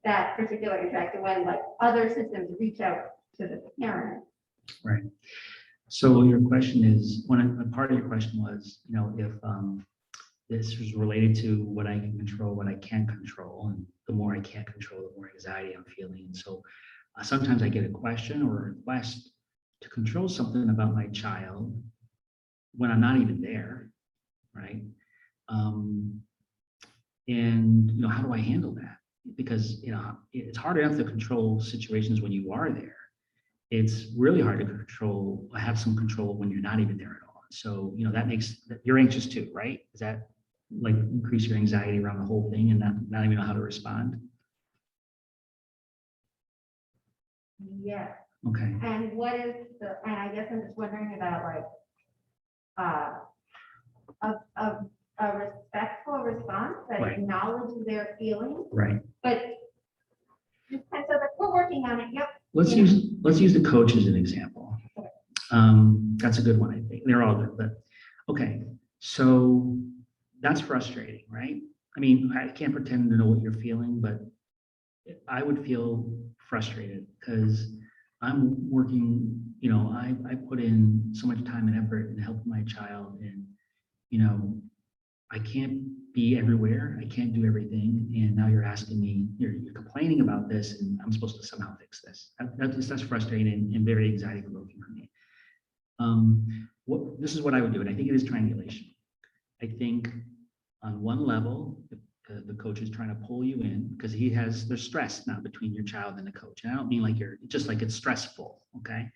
that particular interaction when like other systems reach out to the parent. Right. So your question is, a part of your question was, you know, if this was related to what I can control, what I can't control, and the more I can't control, the more anxiety I'm feeling. And so sometimes I get a question or a request to control something about my child when I'm not even there, right? And you know, how do I handle that? Because you know, it's hard enough to control situations when you are there. It's really hard to have some control when you're not even there at all. So you know, that makes you're anxious too, right? Is that like increase your anxiety around the whole thing and not even know how to respond? Yeah. Okay. And what is and I guess I'm just wondering about like a respectful response that Right. acknowledges their feelings, Right. but and so like we're working on it. Yep. Let's use the coach as an example. That's a good one, I think. They're all good, but okay. So that's frustrating, right? I mean, I can't pretend to know what you're feeling, but I would feel frustrated because I'm working, you know, I put in so much time and effort in helping my child, and you know, I can't be everywhere. I can't do everything. And now you're asking me, you're complaining about this, and I'm supposed to somehow fix this. That's frustrating and very anxiety provoking for me. This is what I would do, and I think it is triangulation. I think on one level, the coach is trying to pull you in because there's stress now between your child and the coach. And I don't mean like just like it's stressful, okay?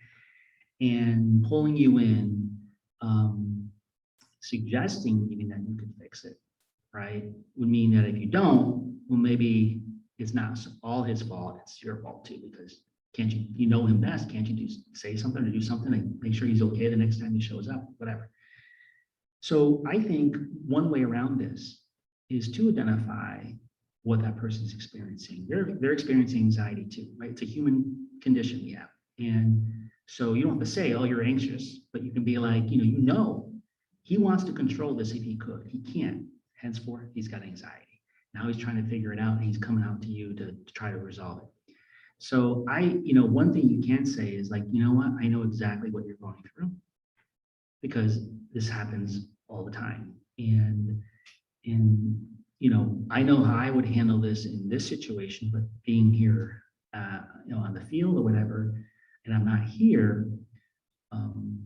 And pulling you in, suggesting even that you can fix it, right? Would mean that if you don't, well, maybe it's not all his fault, it's your fault too, because can't you know him best, can't you just say something or do something and make sure he's okay the next time he shows up, whatever. So I think one way around this is to identify what that person's experiencing. They're experiencing anxiety too, right? It's a human condition we have. And So you don't have to say, oh, you're anxious, but you can be like, he wants to control this if he could. He can't. Henceforth, he's got anxiety. Now he's trying to figure it out and he's coming out to you to try to resolve it. So one thing you can say is like, you know what? I know exactly what you're going through because this happens all the time. And I know how I would handle this in this situation, but being here, on the field or whatever, and I'm not here,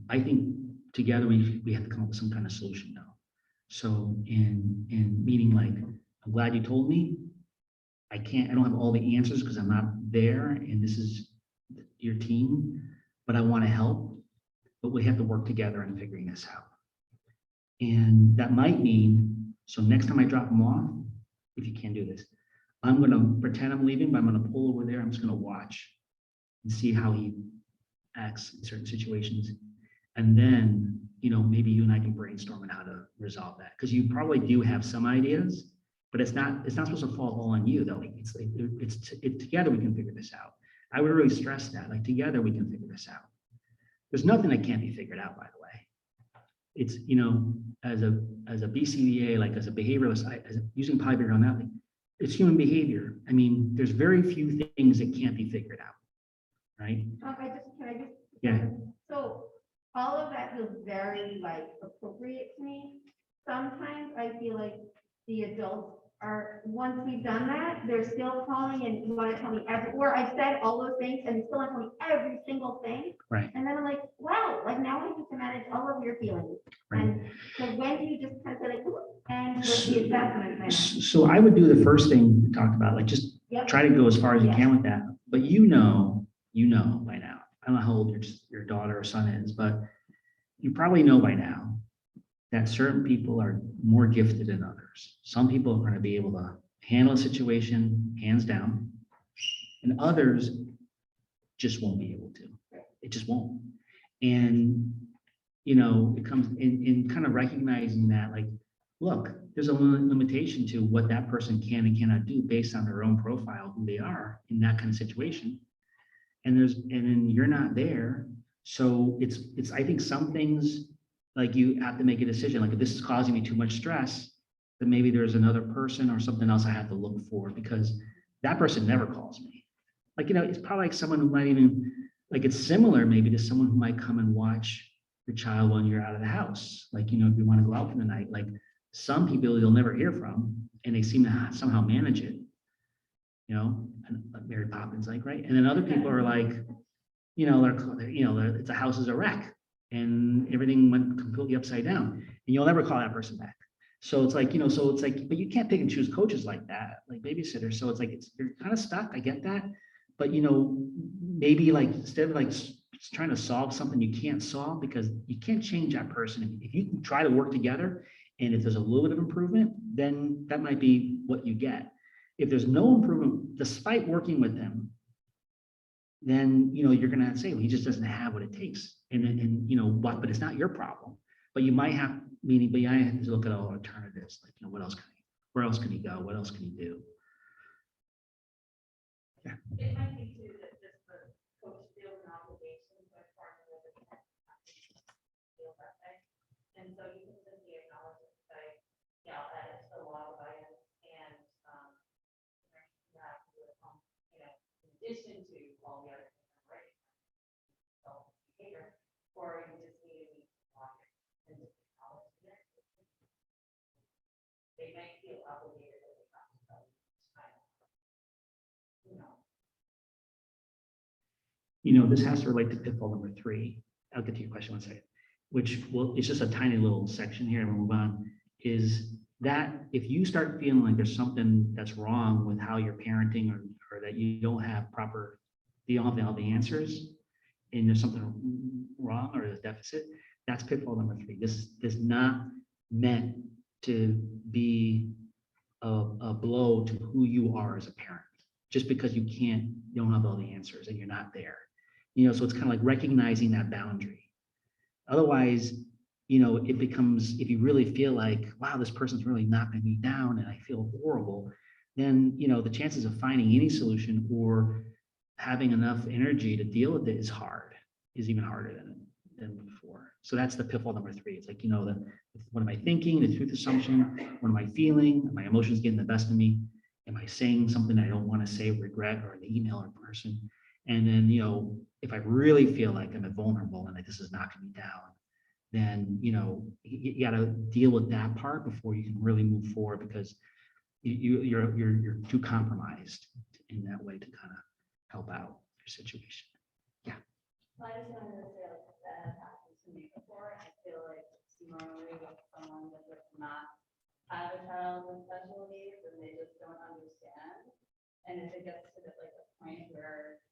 I think together we have to come up with some kind of solution now. So in meaning like, I'm glad you told me. I don't have all the answers because I'm not there and this is your team, but I want to help, but we have to work together in figuring this out. And that might mean, so next time I drop him off, if you can't do this, I'm going to pretend I'm leaving, but I'm going to pull over there. I'm just going to watch and see how he acts in certain situations. And then, maybe you and I can brainstorm on how to resolve that. Because you probably do have some ideas, but it's not supposed to fall all on you though. It's together we can figure this out. I would really stress that, like together we can figure this out. There's nothing that can't be figured out, by the way. It's, as a BCBA, like as a behavioralist, using polybehavioral analysis, it's human behavior. I mean, there's very few things that can't be figured out, right? Can I just? Yeah. So all of that feels very like appropriate to me. Sometimes I feel like the adults are, once we've done that, they're still calling and want to tell me or I've said all those things and they still want to tell me every single thing. Right. And then I'm like, wow, like now I have to manage all of your feelings. Right. And so when do you just kind of say like, "Ooh," and with the assessment? Then? So I would do the first thing we talked about, like just Yep. try to go as far as you Yeah. can with that. But by now, I don't know how old your daughter or son is, but you probably know by now that certain people are more gifted than others. Some people are going to be able to handle a situation hands down, and others just won't be able to. It just won't. And, it comes in kind of recognizing that, like, look, there's a limitation to what that person can and cannot do based on their own profile, who they are in that kind of situation. And then you're not there. So it's, I think some things, like you have to make a decision, like if this is causing me too much stress, then maybe there's another person or something else I have to look for because that person never calls me. Like, it's probably like someone who might even, like it's similar maybe to someone who might come and watch your child when you're out of the house. Like, if you want to go out for the night, like some people you'll never hear from and they seem to somehow manage it, and Mary Poppins, like, right? And then other people are like, it's a house is a wreck and everything went completely upside down and you'll never call that person back. So it's like, but you can't pick and choose coaches like that, like babysitters. So it's like, you're kind of stuck. I get that. But, maybe like, instead of like trying to solve something you can't solve because you can't change that person. If you can try to work together and if there's a little bit of improvement, then that might be what you get. If there's no improvement, despite working with them, then, you're going to say, well, he just doesn't have what it takes. But it's not your problem. But you might have, but I have to look at all alternatives. Like, where else can he go? What else can he do? Yeah. It might be too that just the coach feels an obligation to partner with the feel that way. And so you can simply acknowledge and say, yeah, that is the law of items and you have to, in addition to all the other things, right? So behavior, or you just need to be blocked and just acknowledge it. They may feel obligated that they have to tell you. This has to relate to pitfall number 3. I'll get to your question one second, which it's just a tiny little section here and we'll move on, is that if you start feeling like there's something that's wrong with how you're parenting or that you don't have all the answers and there's something wrong or there's a deficit, that's pitfall number 3. This is not meant to be a blow to who you are as a parent, just because you don't have all the answers and you're not there. So it's kind of like recognizing that boundary. Otherwise, it becomes, if you really feel like, wow, this person's really knocking me down and I feel horrible, then, the chances of finding any solution or having enough energy to deal with it is hard. is even harder than before. So that's the pitfall number 3. It's like, what am I thinking? The truth assumption. What am I feeling? Are my emotions getting the best of me? Am I saying something I don't want to say, regret, or in the email or person? And then, if I really feel like I'm vulnerable and like this is knocking me down, then, you got to deal with that part before you can really move forward, because you're too compromised in that way to kind of help out your situation. I just wanted to say like that has happened to me before. I feel like normally with someone that does not have a child with special needs and they just don't understand. And if it gets to like a point where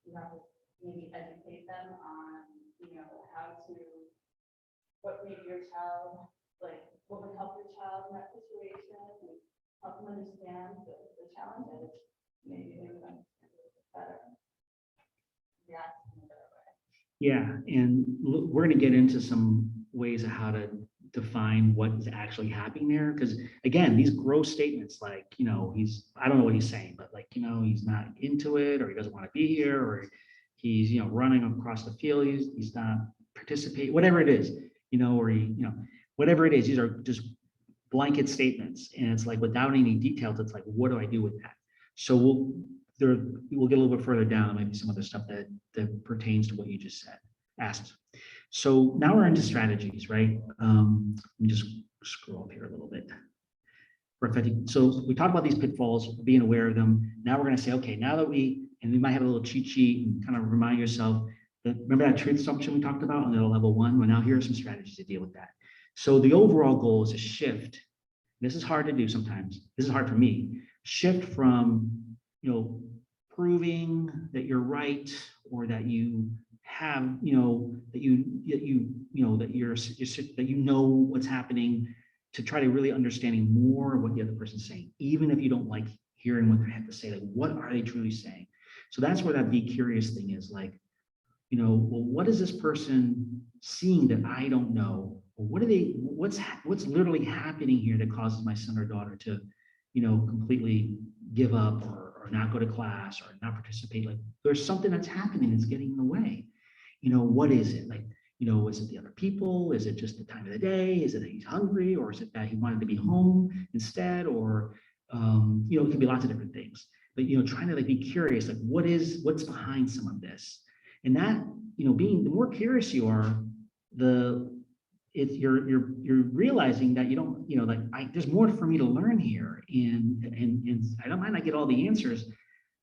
you have to maybe educate them on, how to, what maybe your child, like what would help your child in that situation, and help them understand the challenges, maybe they would understand it better. Yeah. Yeah, and we're going to get into some ways of how to define what is actually happening there. Because again, these gross statements like, I don't know what he's saying, but like, he's not into it, or he doesn't want to be here, or he's, running across the field, he's not participating, whatever it is, or whatever it is, these are just blanket statements. And it's like, without any details, it's like, what do I do with that? So we'll get a little bit further down. There might be some other stuff that pertains to what you just asked. So now we're into strategies, right? Let me just scroll up here a little bit. So we talked about these pitfalls, being aware of them. Now we're going to say, okay, now that we might have a little cheat sheet and kind of remind yourself that, remember that truth assumption we talked about on the level 1? Well, now here are some strategies to deal with that. So the overall goal is a shift. This is hard to do sometimes. This is hard for me. Shift from, proving that you're right, or that you have, that you know what's happening, to try to really understanding more of what the other person's saying, even if you don't like hearing what they have to say. Like, what are they truly saying? So that's where that be curious thing is, like, well, what is this person seeing that I don't know? Or what's literally happening here that causes my son or daughter to, completely give up, or not go to class, or not participate? Like, there's something that's happening that's getting in the way. What is it? Like, is it the other people? Is it just the time of the day? Is it that he's hungry? Or is it that he wanted to be home instead? Or, it can be lots of different things. But, trying to like be curious, like what's behind some of this? And that, the more curious you are, you're realizing that you don't, there's more for me to learn here. And I don't mind I get all the answers,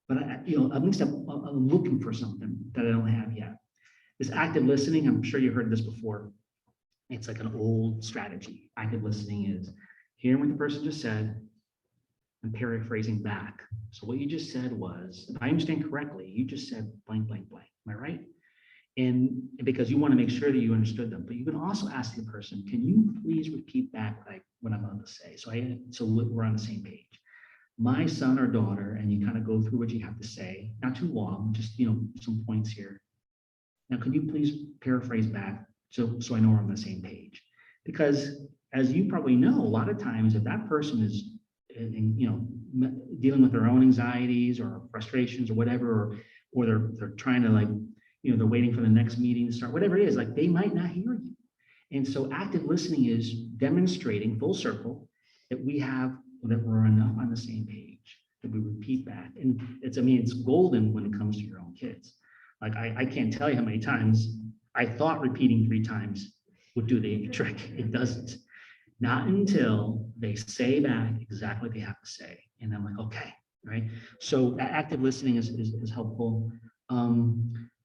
but at least I'm looking for something that I don't have yet. This active listening, I'm sure you heard this before. It's like an old strategy. Active listening is hearing what the person just said and paraphrasing back. So what you just said was, if I understand correctly, you just said blank, blank, blank. Am I right? And because you want to make sure that you understood them, but you can also ask the person, can you please repeat back like what I'm about to say? So we're on the same page. My son or daughter, and you kind of go through what you have to say, not too long, just some points here. Now, can you please paraphrase back so I know we're on the same page? Because as you probably know, a lot of times if that person is, dealing with their own anxieties or frustrations or whatever, or they're trying to like, they're waiting for the next meeting to start, whatever it is, like they might not hear you. And so active listening is demonstrating full circle that we're on the same page, that we repeat back. And it's golden when it comes to your own kids. Like I can't tell you how many times I thought repeating 3 times would do the trick. It doesn't. Not until they say back exactly what they have to say. And I'm like, okay, right? So active listening is helpful.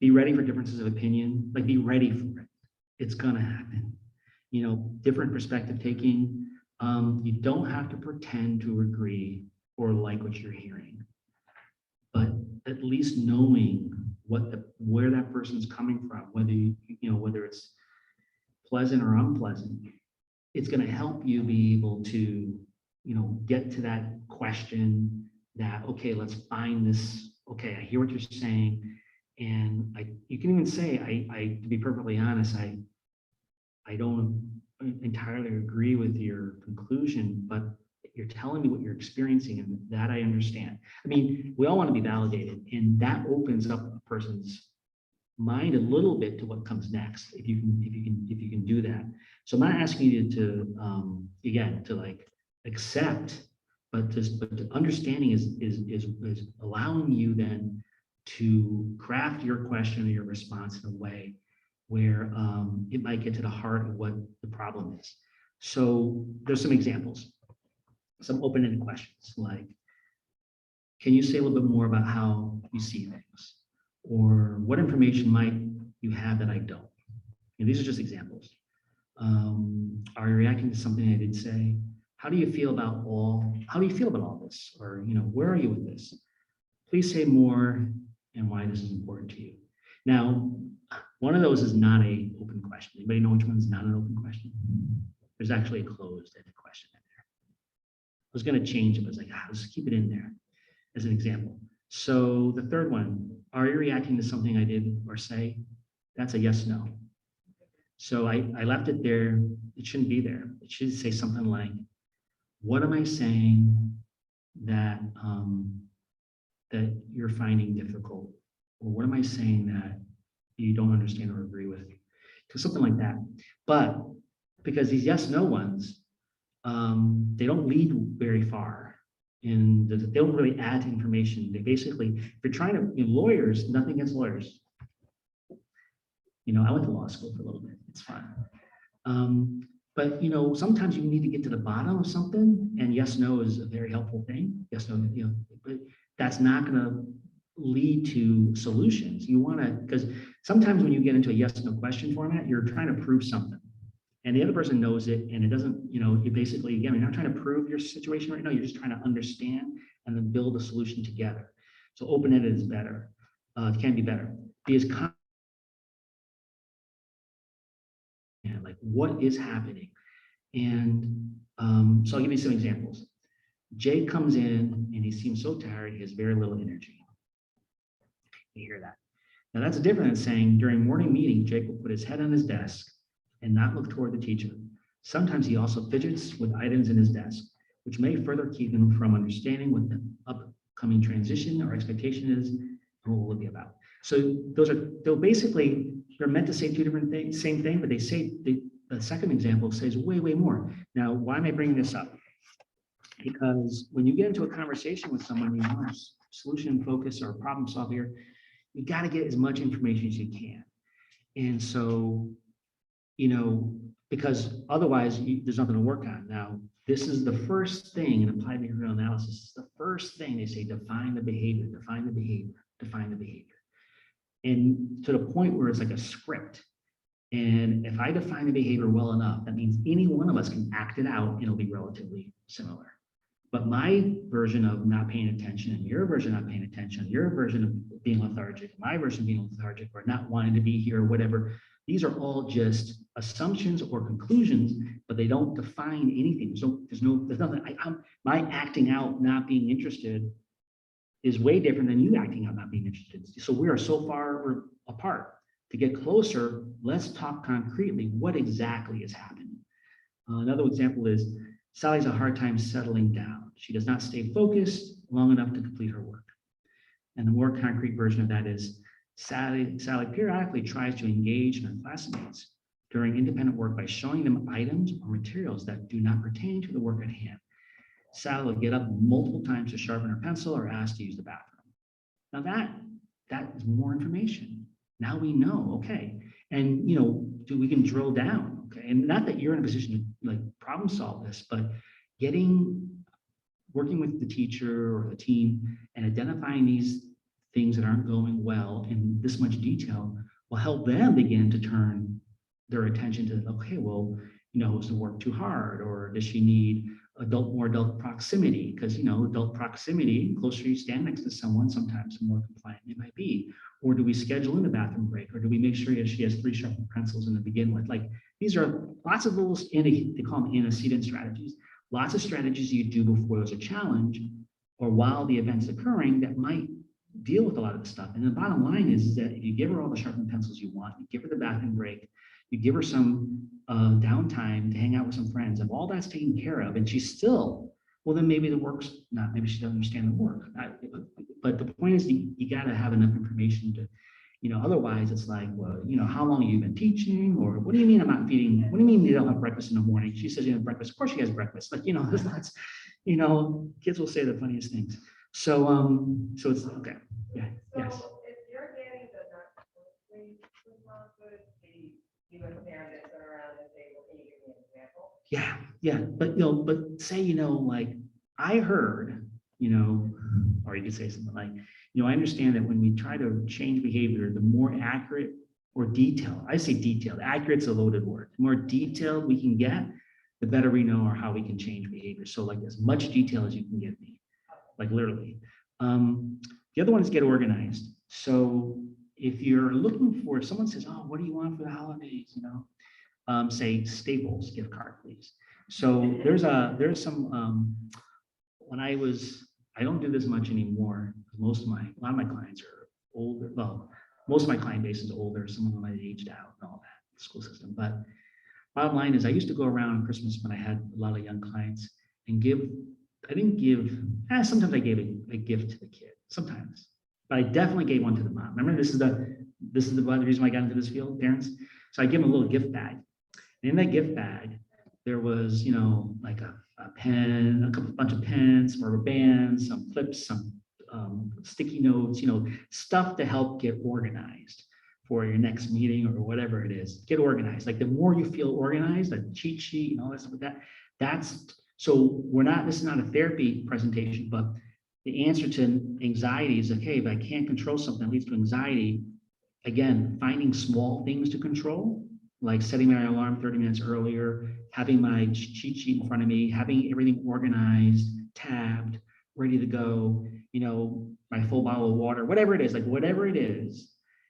Be ready for differences of opinion, like be ready for it. It's gonna happen. Different perspective taking. You don't have to pretend to agree or like what you're hearing, but at least knowing where that person's coming from, whether it's pleasant or unpleasant, it's going to help you be able to, get to that question that, okay, let's find this. Okay, I hear what you're saying. And you can even say, to be perfectly honest, I don't entirely agree with your conclusion, but you're telling me what you're experiencing, and that I understand. I mean, we all want to be validated, and that opens up a person's mind a little bit to what comes next, if you can do that. So I'm not asking you to again, to like accept, but the understanding is allowing you then to craft your question or your response in a way where it might get to the heart of what the problem is. So there's some examples, some open-ended questions like, can you say a little bit more about how you see things? Or what information might you have that I don't? And these are just examples. Are you reacting to something I did say? How do you feel about all this? Or, where are you with this? Please say more and why this is important to you. Now, one of those is not an open question. Anybody know which one's not an open question? There's actually a closed-ended question in there. I was going to change it, but I was like, let's keep it in there as an example. So the third one, are you reacting to something I did or say? That's a yes, no. So I left it there. It shouldn't be there. It should say something like, what am I saying that that you're finding difficult? Or what am I saying that you don't understand or agree with? So something like that. But because these yes, no ones, they don't lead very far. And they don't really add to information. They basically, if you're trying to, lawyers, nothing against lawyers. I went to law school for a little bit. It's fun. But sometimes you need to get to the bottom of something, and yes, no is a very helpful thing. Yes, no, but that's not going to lead to solutions. You want to, because sometimes when you get into a yes, no question format, you're trying to prove something. And the other person knows it, and it doesn't, you basically, again, you're not trying to prove your situation right now, you're just trying to understand and then build a solution together. So open-ended is better, it can be better. Be as like what is happening? And so I'll give you some examples. Jay comes in and he seems so tired, he has very little energy. You hear that. Now that's different than saying during morning meeting, Jake will put his head on his desk and not look toward the teacher. Sometimes he also fidgets with items in his desk, which may further keep him from understanding what the upcoming transition or expectation is and what will it be about. So they're basically, they're meant to say two different things, same thing, but they say, the second example says way, way more. Now, why am I bringing this up? Because when you get into a conversation with someone, you want solution focus or problem solve here, you got to get as much information as you can. And so, because otherwise there's nothing to work on. Now, this is the first thing in applied behavioral analysis. The first thing they say, define the behavior, define the behavior, define the behavior. And to the point where it's like a script. And if I define the behavior well enough, that means any one of us can act it out and it'll be relatively similar. But my version of not paying attention and your version of not paying attention, your version of being lethargic, my version of being lethargic or not wanting to be here or whatever, these are all just assumptions or conclusions, but they don't define anything. There's nothing. My acting out, not being interested is way different than you acting out, not being interested. So we are so far apart. To get closer, let's talk concretely. What exactly is happening? Another example is Sally has a hard time settling down. She does not stay focused long enough to complete her work. And the more concrete version of that is Sally periodically tries to engage her classmates during independent work by showing them items or materials that do not pertain to the work at hand. Sally will get up multiple times to sharpen her pencil or ask to use the bathroom. Now that is more information. Now we know, okay. And we can drill down, okay. And not that you're in a position to like problem solve this, but working with the teacher or the team and identifying these things that aren't going well in this much detail will help them begin to turn their attention to, okay, well, is the work too hard, or does she need more adult proximity? Because adult proximity, the closer you stand next to someone, sometimes the more compliant it might be. Or do we schedule in a bathroom break? Or do we make sure she has 3 sharpened pencils in to begin with? Like, these are lots of little, they call them antecedent strategies. Lots of strategies you do before there's a challenge or while the event's occurring that might deal with a lot of the stuff. And the bottom line is that if you give her all the sharpened pencils you want, you give her the bathroom break, you give her some downtime to hang out with some friends, if all that's taken care of and she's still, well, then maybe the work's maybe she doesn't understand the work. But the point is you got to have enough information to, Otherwise it's like, well, how long have you been teaching? Or what do you mean I'm not feeding? What do you mean you don't have breakfast in the morning? She says you have breakfast. Of course she has breakfast. Like, that's, kids will say the funniest things. So it's okay. Yeah, yes. So if you're getting the not responses, you and parents turn around and say, well, can you give me an example? Yeah, but say, like I heard, or you could say something like, I understand that when we try to change behavior, the more accurate or detailed, I say detailed, accurate's a loaded word. The more detailed we can get, the better we know or how we can change behavior. So like as much detail as you can give me, like literally. The other one is get organized. So if you're looking for, if someone says, oh, what do you want for the holidays? Say Staples gift card, please. So there's some, when I don't do this much anymore, because a lot of my clients are older. Well, most of my client base is older. Some of them might aged out and all that, school system. But bottom line is I used to go around Christmas when I had a lot of young clients and sometimes I gave a gift to the kid, sometimes, but I definitely gave one to the mom. Remember, this is the reason why I got into this field, parents. So I give them a little gift bag. And in that gift bag, there was, like a pen, bunch of pens, rubber bands, some clips, some sticky notes, stuff to help get organized for your next meeting or whatever it is. Get organized. Like the more you feel organized, a cheat sheet and all that stuff like that. So this is not a therapy presentation, but the answer to anxiety is, okay, if I can't control something that leads to anxiety, again, finding small things to control, like setting my alarm 30 minutes earlier, having my cheat sheet in front of me, having everything organized, tabbed, ready to go, my full bottle of water, whatever it is, that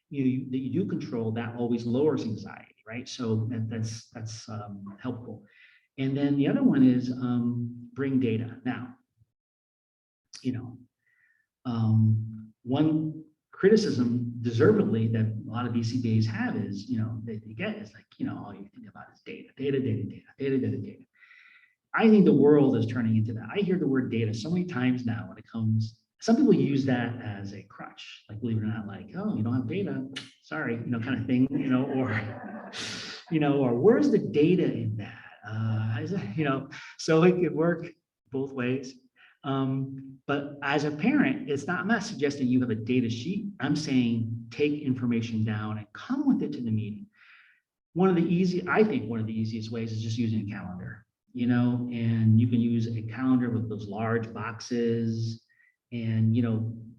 you do control, that always lowers anxiety, right? So that's helpful. And then the other one is bring data. Now, one criticism deservedly that a lot of BCBAs have is, they get is like, all you think about is data. I think the world is turning into that. I hear the word data so many times now when it comes, some people use that as a crutch, like believe it or not, like, oh, you don't have data, sorry, kind of thing, or where's the data in that? So it could work both ways. But as a parent, I'm not suggesting you have a data sheet. I'm saying take information down and come with it to the meeting. I think one of the easiest ways is just using a calendar, and you can use a calendar with those large boxes and,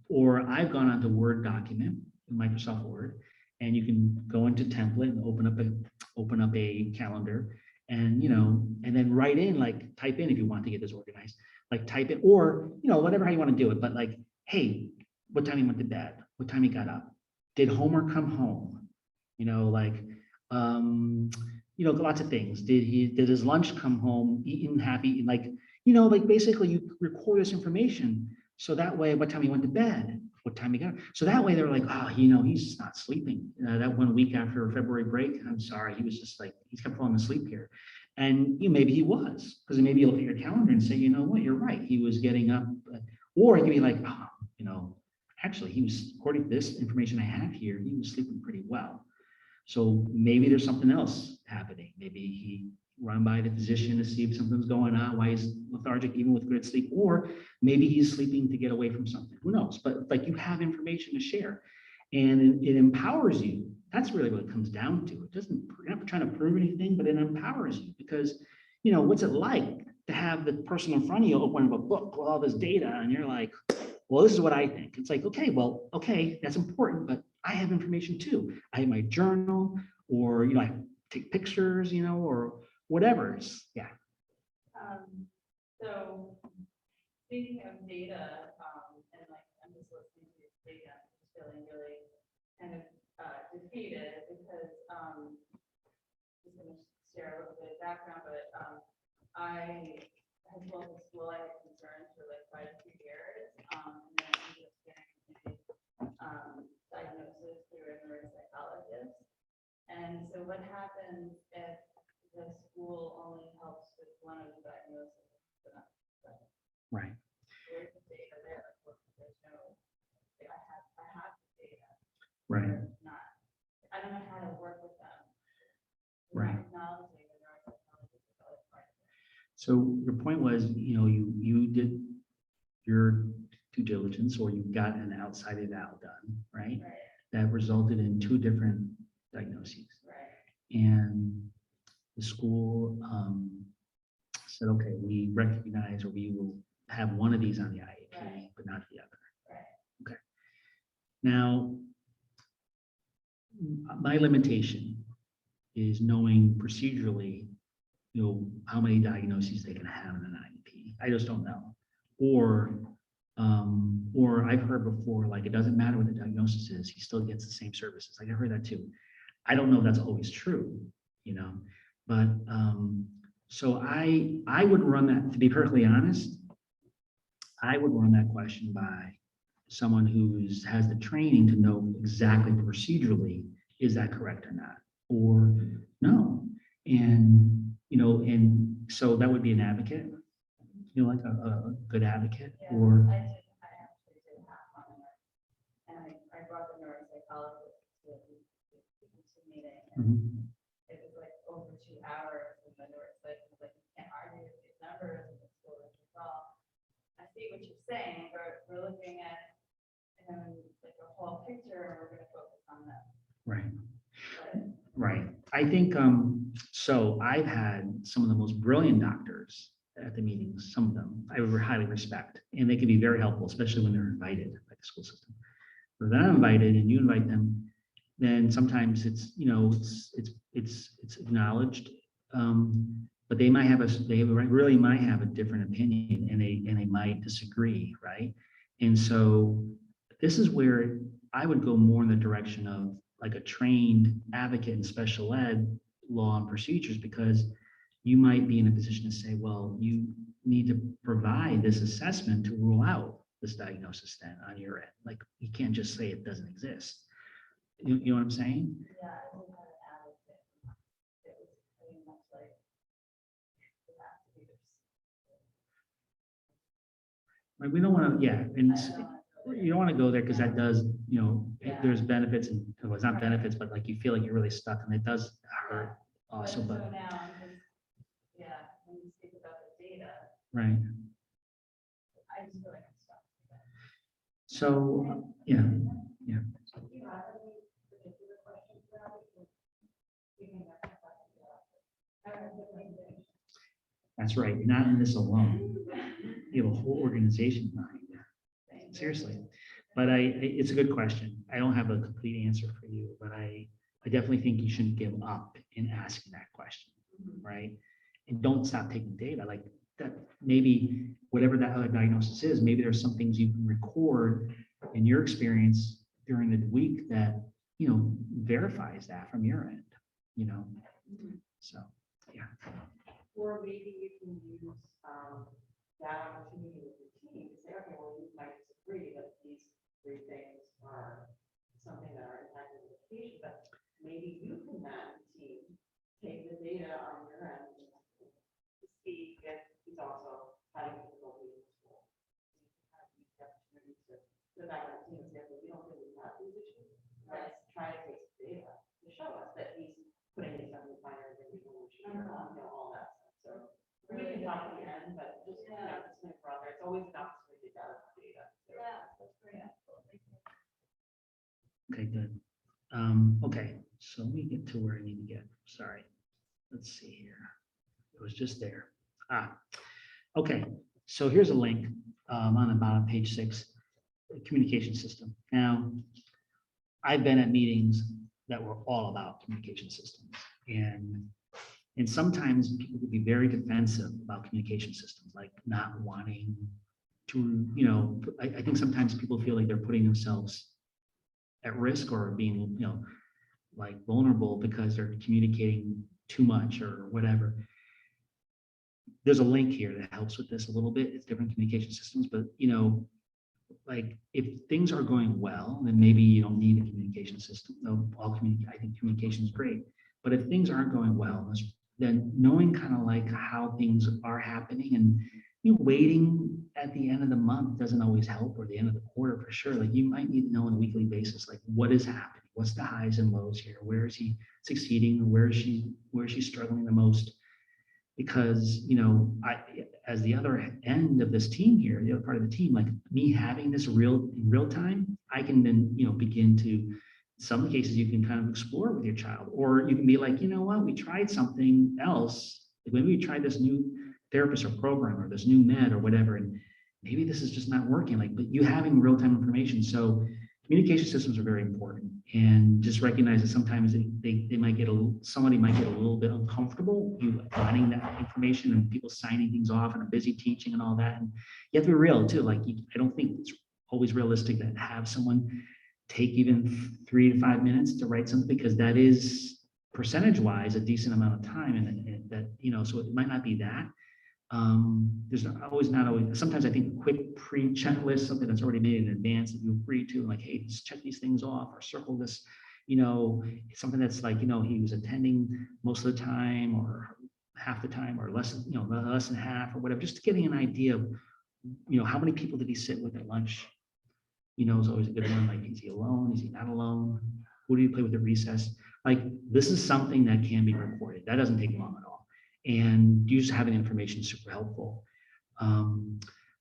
or I've gone onto Word document, Microsoft Word, and you can go into template and open up a calendar and, and then write in, like type in if you want to get this organized. Like type it, or, whatever how you want to do it. But like, hey, what time you went to bed? What time you got up? Did Homer come home? Lots of things. Did his lunch come home eaten, happy? Like basically you record this information. So that way, what time he went to bed, what time he got up. So that way they're like, oh, he's just not sleeping. That 1 week after February break, I'm sorry, he was just like, he's kept falling asleep here. And maybe he was, because maybe you'll look at your calendar and say, you know what, you're right. He was getting up, or it could be like, actually he was, according to this information I have here, he was sleeping pretty well. So maybe there's something else happening. Maybe he run by the physician to see if something's going on, why he's lethargic even with good sleep, or maybe he's sleeping to get away from something. Who knows? But like you have information to share, and it empowers you. That's really what it comes down to. You're not trying to prove anything, but it empowers you because, what's it like to have the person in front of you open up a book with all this data and you're like, well, this is what I think. It's like, okay, that's important, but I have information too. I have my journal, or, I take pictures, or whatever. Yeah. So speaking of data, and like I'm just listening to your data, I'm just feeling really kind of defeated because just gonna share a little bit of background, but I had told the school I had concerns for like quite a few years, and then I ended up getting a diagnosis through a neuropsychologist. And so what happens if the school only helps with one of the diagnoses? Right. Where's the data there? There's no, I have the data. Right. Not don't know how to work with them. Right. Acknowledging the neuropsychologist is always part of it. So your point was, you did your due diligence, or you got an outside eval done, right? Right, That resulted in 2 different diagnoses. right, And the school said, okay, we recognize, or we will have one of these on the IEP, Right. but not the other. right. Okay. Now, my limitation is knowing procedurally, how many diagnoses they can have in an IEP. I just don't know. Or I've heard before, like, it doesn't matter what the diagnosis is, he still gets the same services. Like, I've heard that too. I don't know if that's always true, but so I would run that, to be perfectly honest, I would run that question by someone has the training to know exactly procedurally, is that correct or not? Or no. And, and so that would be an advocate, like a good advocate, Yeah, or, I actually did have one, and I brought the neuropsychologist to the meeting, and Mhm. it was like over 2 hours, and the neuropsychologist was like, you can't argue with these numbers, and the school was like, well, I see what you're saying, but we're looking at, like a whole picture, and we're gonna focus on that. right. But Right. I think, so I've had some of the most brilliant doctors at the meetings, some of them I highly respect, and they can be very helpful, especially when they're invited by the school system. But if they're not invited and you invite them, then sometimes it's acknowledged. But they might they really might have a different opinion, and they might disagree, right? And so this is where I would go more in the direction of like a trained advocate in special ed law and procedures, because you might be in a position to say, well, you need to provide this assessment to rule out this diagnosis then on your end. Like, you can't just say it doesn't exist. You know what I'm saying? yeah, I did have an advocate. It was pretty much like, it has to be this. Like, we don't want to, yeah, and I don't know. you don't want to go there because that does, Yeah. there's benefits, and well, it's not benefits, but like you feel like you're really stuck, and it does hurt also, So but, now I'm just, yeah, when you speak about the data, right. I just feel like I'm stuck. So, yeah, Do you have any particular questions about it? You can ask a question about it. I don't know if it's like- that's right. You're not in this alone. You have a whole organization behind you. Seriously. But it's a good question. I don't have a complete answer for you, but I definitely think you shouldn't give up in asking that question, right? And don't stop taking data. Like, that, maybe whatever that other diagnosis is, maybe there's some things you can record in your experience during the week that, verifies that from your end, so, yeah. Or maybe you can use that opportunity with your team to say, okay, well, you might disagree that these 3 things are something that are impacting the education, but maybe you can then, team, take the data on your end to see if he's also having difficulty in school. You have the opportunity to go back on the team and say, well, we don't really have these issues. Let's try to take some data to show us that he's putting his son in fire and all that stuff. So we can talk at the end, but just, just think for others, it's always an opportunity to gather data. So. Yeah, that's very helpful. Thank you. Okay, good. Okay, so let me get to where I need to get. Sorry. Let's see here. It was just there. Okay. So here's a link on the bottom, page 6, communication system. Now, I've been at meetings that were all about communication systems, and sometimes people could be very defensive about communication systems, like not wanting to, I think sometimes people feel like they're putting themselves at risk, or being, like vulnerable because they're communicating too much or whatever. There's a link here that helps with this a little bit. It's different communication systems, but like, if things are going well, then maybe you don't need a communication system. No, I think communication is great, but if things aren't going well, then knowing kind of like how things are happening, and waiting at the end of the month doesn't always help, or the end of the quarter for sure. Like, you might need to know on a weekly basis, like, what is happening, What's the highs and lows here? Where is he succeeding? Where is she struggling the most? Because, as the other end of this team here, the other part of the team, like me having this in real time, I can then, begin to, some cases you can kind of explore with your child, or you can be like, you know what, we tried something else. Like maybe we tried this new therapist or program or this new med or whatever, and maybe this is just not working. Like, but you having real-time information. So communication systems are very important, and just recognize that sometimes they might get somebody might get a little bit uncomfortable you providing that information and people signing things off and I'm busy teaching and all that. And you have to be real too. Like I don't think it's always realistic to have someone take even 3 to 5 minutes to write something, because that is percentage-wise a decent amount of time, and that so it might not be that. There's not always, sometimes I think a quick pre-checklist, something that's already made in advance that you agree to, like, hey, just check these things off or circle this, something that's like, he was attending most of the time or half the time or less than half or whatever, just getting an idea of, how many people did he sit with at lunch? Is always a good one. Like, is he alone? Is he not alone? Who do you play with at recess? Like, this is something that can be recorded. That doesn't take long at all. And just having information is super helpful.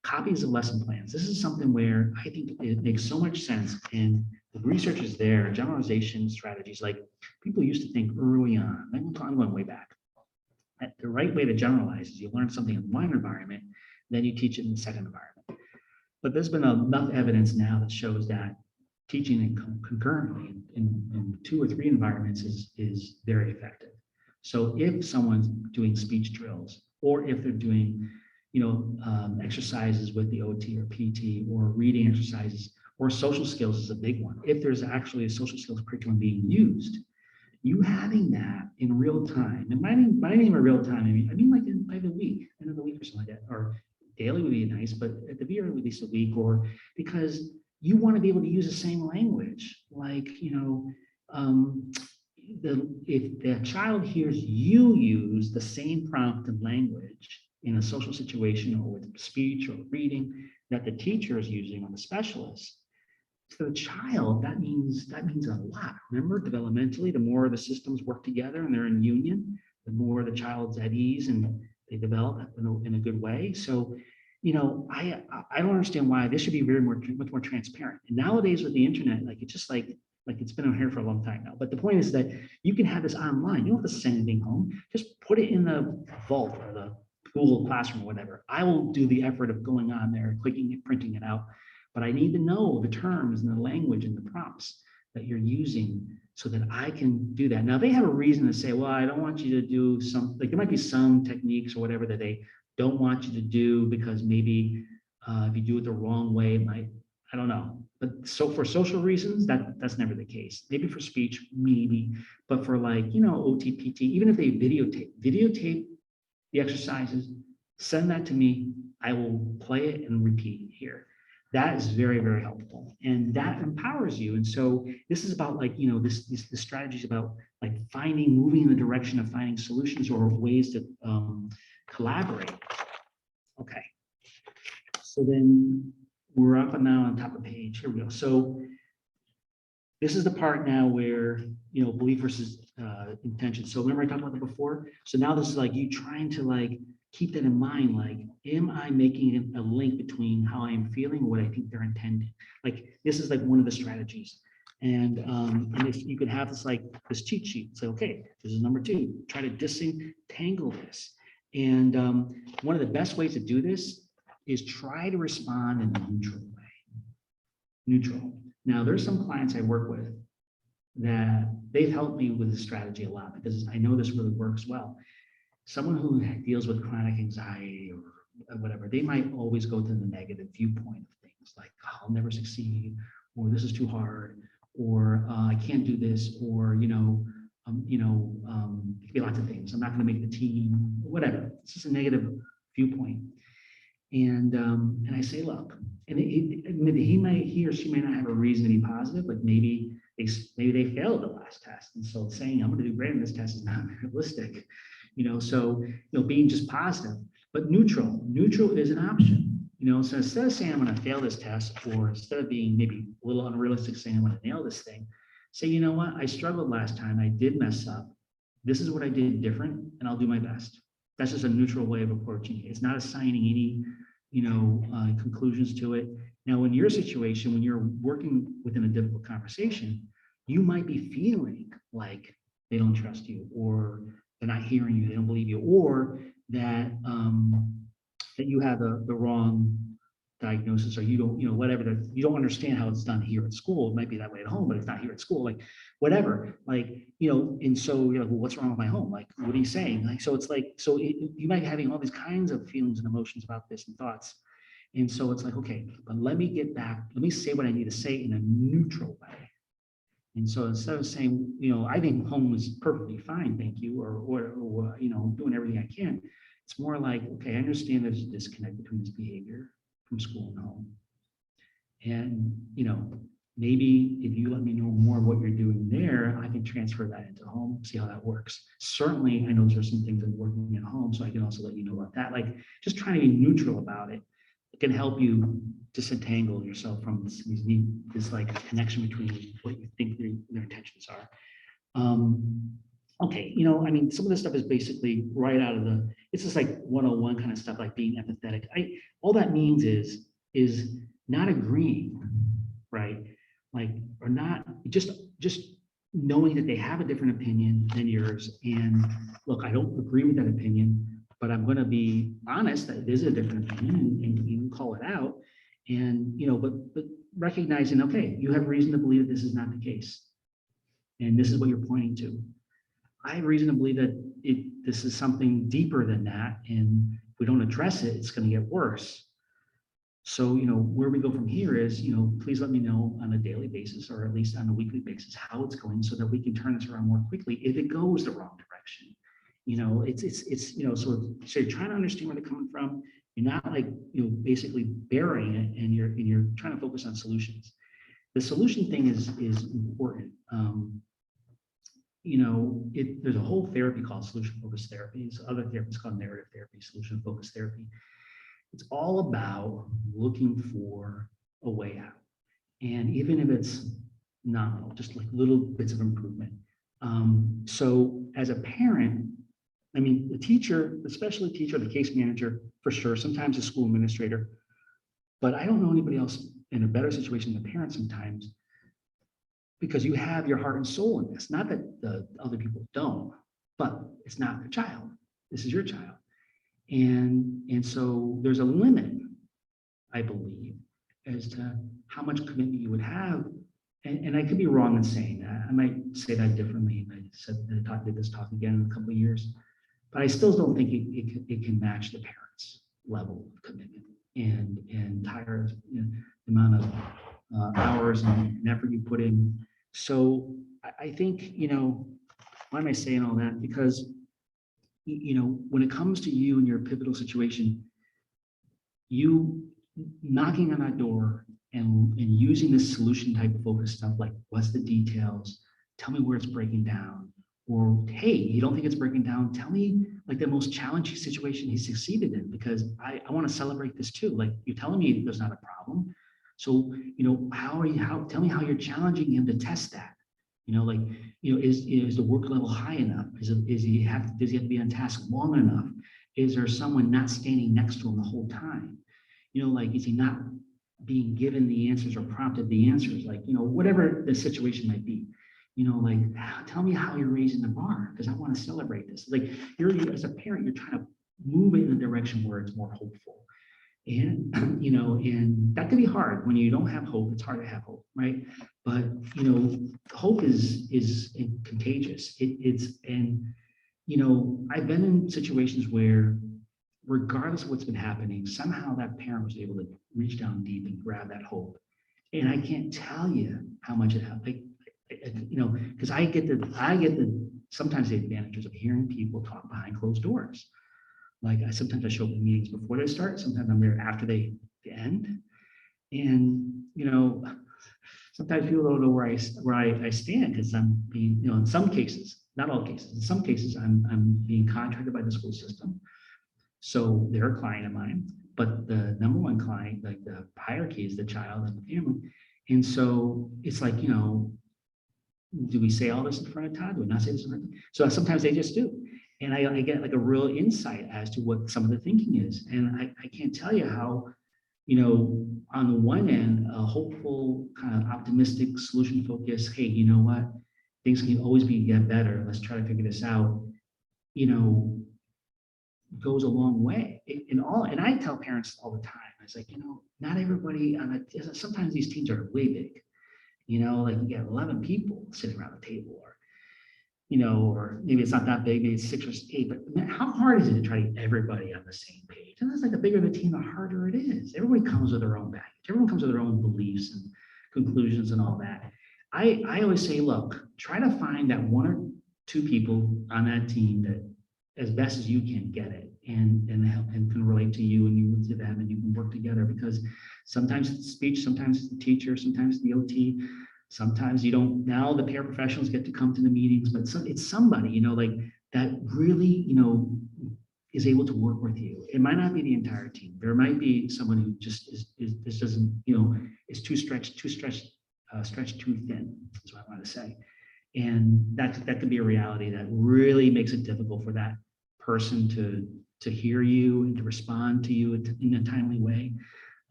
Copies of lesson plans. This is something where I think it makes so much sense. And the research is there, generalization strategies. Like, people used to think early on, I'm going way back, that the right way to generalize is you learn something in one environment, then you teach it in the second environment. But there's been enough evidence now that shows that teaching concurrently in 2 or 3 environments is very effective. So if someone's doing speech drills, or if they're doing, exercises with the OT or PT, or reading exercises, or social skills is a big one. If there's actually a social skills curriculum being used, you having that in real time, and by any real time, I mean like by the week, end of the week or something like that, or daily would be nice, but at the very least a week, or because you want to be able to use the same language, like, if the child hears you use the same prompt and language in a social situation or with speech or reading that the teacher is using or the specialist, to the child, that means a lot. Remember, developmentally, the more the systems work together and they're in union, the more the child's at ease and they develop in a good way. So, I don't understand why this should be much more transparent. And nowadays with the internet, like, it's just like it's been on here for a long time now. But the point is that you can have this online. You don't have to send anything home. Just put it in the vault or the Google Classroom or whatever. I will do the effort of going on there, clicking it, printing it out. But I need to know the terms and the language and the prompts that you're using so that I can do that. Now, they have a reason to say, well, I don't want you to do some, like, there might be some techniques or whatever that they don't want you to do because maybe if you do it the wrong way, it might, I don't know. But so for social reasons, that's never the case. Maybe for speech, maybe, but for, like, OTPT, even if they videotape the exercises, send that to me. I will play it and repeat here. That is very, very helpful, and that empowers you. And so this is about, like, this strategy is about, like, moving in the direction of finding solutions or ways to collaborate. Okay. So then we're up and now on top of the page. Here we go. So this is the part now where, belief versus intention. So remember I talked about that before? So now this is like you trying to, like, keep that in mind. Like, am I making a link between how I am feeling and what I think they're intending? Like, this is like one of the strategies. And if you could have this, like, this cheat sheet, say, okay, this is number 2, try to disentangle this. And one of the best ways to do this is try to respond in a neutral way. Neutral. Now, there's some clients I work with that they've helped me with this strategy a lot because I know this really works well. Someone who deals with chronic anxiety or whatever, they might always go to the negative viewpoint of things, like, oh, I'll never succeed, or this is too hard, or I can't do this, or it could be lots of things. I'm not going to make the team, whatever. It's just a negative viewpoint. And I say, look, and he or she may not have a reason to be positive, like maybe they failed the last test, and so saying I'm going to do great in this test is not realistic. So being just positive, but neutral is an option. So instead of saying I'm going to fail this test, or instead of being maybe a little unrealistic saying I'm going to nail this thing, Say, you know what, I struggled last time, I did mess up. This is what I did different, and I'll do my best. That's just a neutral way of approaching it. It's not assigning any, conclusions to it. Now, in your situation, when you're working within a difficult conversation, you might be feeling like they don't trust you, or they're not hearing you, they don't believe you, or that that you have the wrong diagnosis, or you don't, whatever, that you don't understand how it's done here at school. It might be that way at home, but it's not here at school, like whatever, like, and so you're like, well, what's wrong with my home? Like, what are you saying? Like, so it's like, you might be having all these kinds of feelings and emotions about this and thoughts. And so it's like, okay, but let me get back, let me say what I need to say in a neutral way. And so instead of saying, I think home is perfectly fine, thank you, or doing everything I can, it's more like, okay, I understand there's a disconnect between this behavior from school and home. And, maybe if you let me know more of what you're doing there, I can transfer that into home, see how that works. Certainly, I know there's some things that are working at home, so I can also let you know about that. Like, just trying to be neutral about it. It can help you disentangle yourself from this like connection between what you think their intentions are. Okay, some of this stuff is basically right out of it's just like 101 kind of stuff, like being empathetic. All that means is not agreeing, right? Like, or not just knowing that they have a different opinion than yours. And look, I don't agree with that opinion, but I'm going to be honest that it is a different opinion, and you can call it out. And, but recognizing, okay, you have reason to believe that this is not the case. And this is what you're pointing to. I have reason to believe that this is something deeper than that. And if we don't address it, it's going to get worse. So, where we go from here is, please let me know on a daily basis, or at least on a weekly basis, how it's going, so that we can turn this around more quickly if it goes the wrong direction. So you're trying to understand where they're coming from. You're not like, basically burying it, and you're trying to focus on solutions. The solution thing is important. There's a whole therapy called solution-focused therapy. There's other therapies called narrative therapy, solution-focused therapy. It's all about looking for a way out. And even if it's nominal, just like little bits of improvement. So as a parent, the teacher, especially the teacher, the case manager, for sure, sometimes the school administrator, but I don't know anybody else in a better situation than the parent sometimes, because you have your heart and soul in this. Not that the other people don't, but it's not their child. This is your child. And so there's a limit, I believe, as to how much commitment you would have. And I could be wrong in saying that. I might say that differently. I did this talk again in a couple of years, but I still don't think it can match the parents' level of commitment and entire the amount of hours and effort you put in. So I think, why am I saying all that? Because when it comes to you and your pivotal situation, you knocking on that door and using this solution type of focus stuff, like what's the details, tell me where it's breaking down, or hey, you don't think it's breaking down, tell me like the most challenging situation he succeeded in, because I want to celebrate this too. Like, you're telling me there's not a problem, so tell me how you're challenging him to test that. Is the work level high enough? Does he have to be on task long enough? Is there someone not standing next to him the whole time? Is he not being given the answers or prompted the answers? Whatever the situation might be, tell me how you're raising the bar, because I want to celebrate this. Like, you're as a parent, you're trying to move it in a direction where it's more hopeful. And, and that can be hard when you don't have hope. It's hard to have hope, right? But, hope is contagious. I've been in situations where, regardless of what's been happening, somehow that parent was able to reach down deep and grab that hope. And I can't tell you how much it helped. Because I get sometimes the advantages of hearing people talk behind closed doors. Like, sometimes I show up in meetings before they start. Sometimes I'm there after they end. And, sometimes people don't know where I stand, because I'm being, in some cases, not all cases, in some cases, I'm being contracted by the school system. So they're a client of mine, but the number one client, like the hierarchy, is the child and the family. And so it's like, do we say all this in front of Todd? Do we not say this in front of? So sometimes they just do. And I get like a real insight as to what some of the thinking is. And I can't tell you how, on the one end, a hopeful, kind of optimistic, solution focused, hey, you know what? Things can always get better. Let's try to figure this out, goes a long way. And I tell parents all the time, I was like, not everybody sometimes these teams are way big, like you get 11 people sitting around the table, or maybe it's not that big, maybe it's 6 or 8, but man, how hard is it to try to get everybody on the same page? And that's like the bigger the team, the harder it is. Everybody comes with their own baggage. Everyone comes with their own beliefs and conclusions and all that. I always say, look, try to find that 1 or 2 people on that team that as best as you can get it and help and can relate to you and you to them and you can work together, because sometimes it's speech, sometimes it's the teacher, sometimes the OT, sometimes you don't. Now the paraprofessionals get to come to the meetings, but it's somebody, like that really, is able to work with you. It might not be the entire team. There might be someone who just this doesn't, is too stretched too thin, is what I want to say. And that could be a reality that really makes it difficult for that person to hear you and to respond to you in a timely way.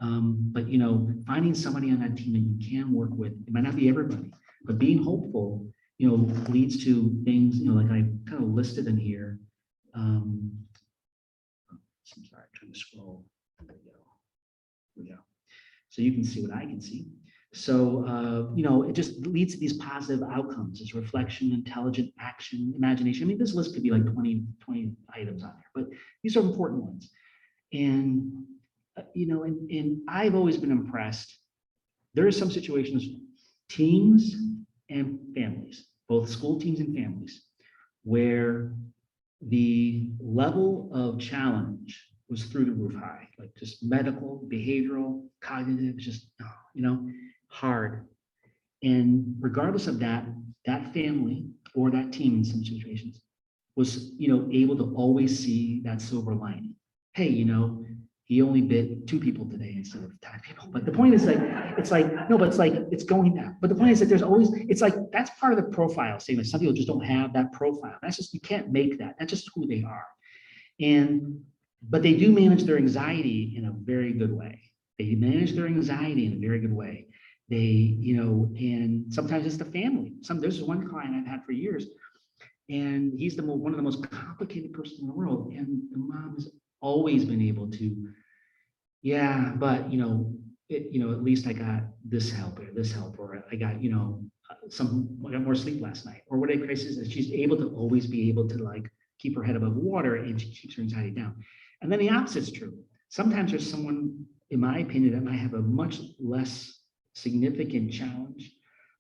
But finding somebody on that team that you can work with, it might not be everybody, but being hopeful, leads to things, like I kind of listed in here. I'm sorry, I'm trying to scroll. There we go. So you can see what I can see. So, it just leads to these positive outcomes. It's reflection, intelligent action, imagination. I mean, this list could be like 20 items on there, but these are important ones. And, and I've always been impressed. There are some situations, teams and families, both school teams and families, where the level of challenge was through the roof high, like just medical, behavioral, cognitive, just, hard. And regardless of that, that family or that team in some situations was, able to always see that silver lining. Hey, he only bit 2 people today instead of 10 people. But the point is it's going down. But the point is that there's always, it's like, that's part of the profile statement. Some people just don't have that profile. That's just, you can't make that. That's just who they are. But they do manage their anxiety in a very good way. They manage their anxiety in a very good way. They, and sometimes it's the family. There's one client I've had for years, and he's one of the most complicated persons in the world. And the mom has always been able to, yeah, but at least I got this help, or I got, I got more sleep last night, or whatever it is. She's able to always be able to like keep her head above water, and she keeps her anxiety down. And then the opposite is true. Sometimes there's someone, in my opinion, that might have a much less significant challenge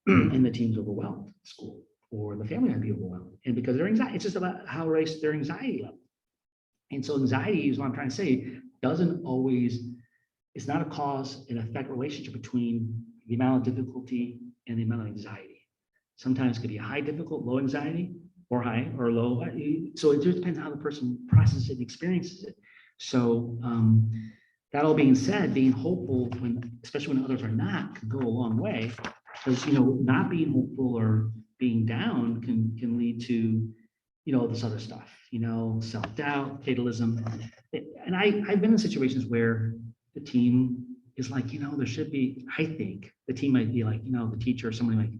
and the team's overwhelmed, school or the family might be overwhelmed. And because their anxiety, it's just about how raise their anxiety level. And so anxiety is what I'm trying to say, doesn't always, it's not a cause and effect relationship between the amount of difficulty and the amount of anxiety. Sometimes it could be high difficult, low anxiety, or high or low. So it just depends how the person processes it and experiences it. So that all being said, being hopeful, especially when others are not, can go a long way, because not being hopeful or being down can lead to this other stuff, self-doubt, fatalism. And I've been in situations where the team is like, there should be, I think the team might be like, the teacher or somebody like,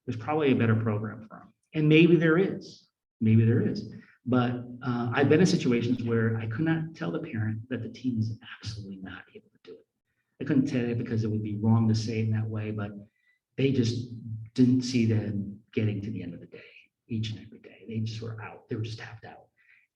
there's probably a better program for them. And maybe there is. But I've been in situations where I could not tell the parent that the team is absolutely not able to do it. I couldn't tell it because it would be wrong to say it in that way, but they just didn't see them getting to the end of the day, each and every day. They just were out. They were just tapped out.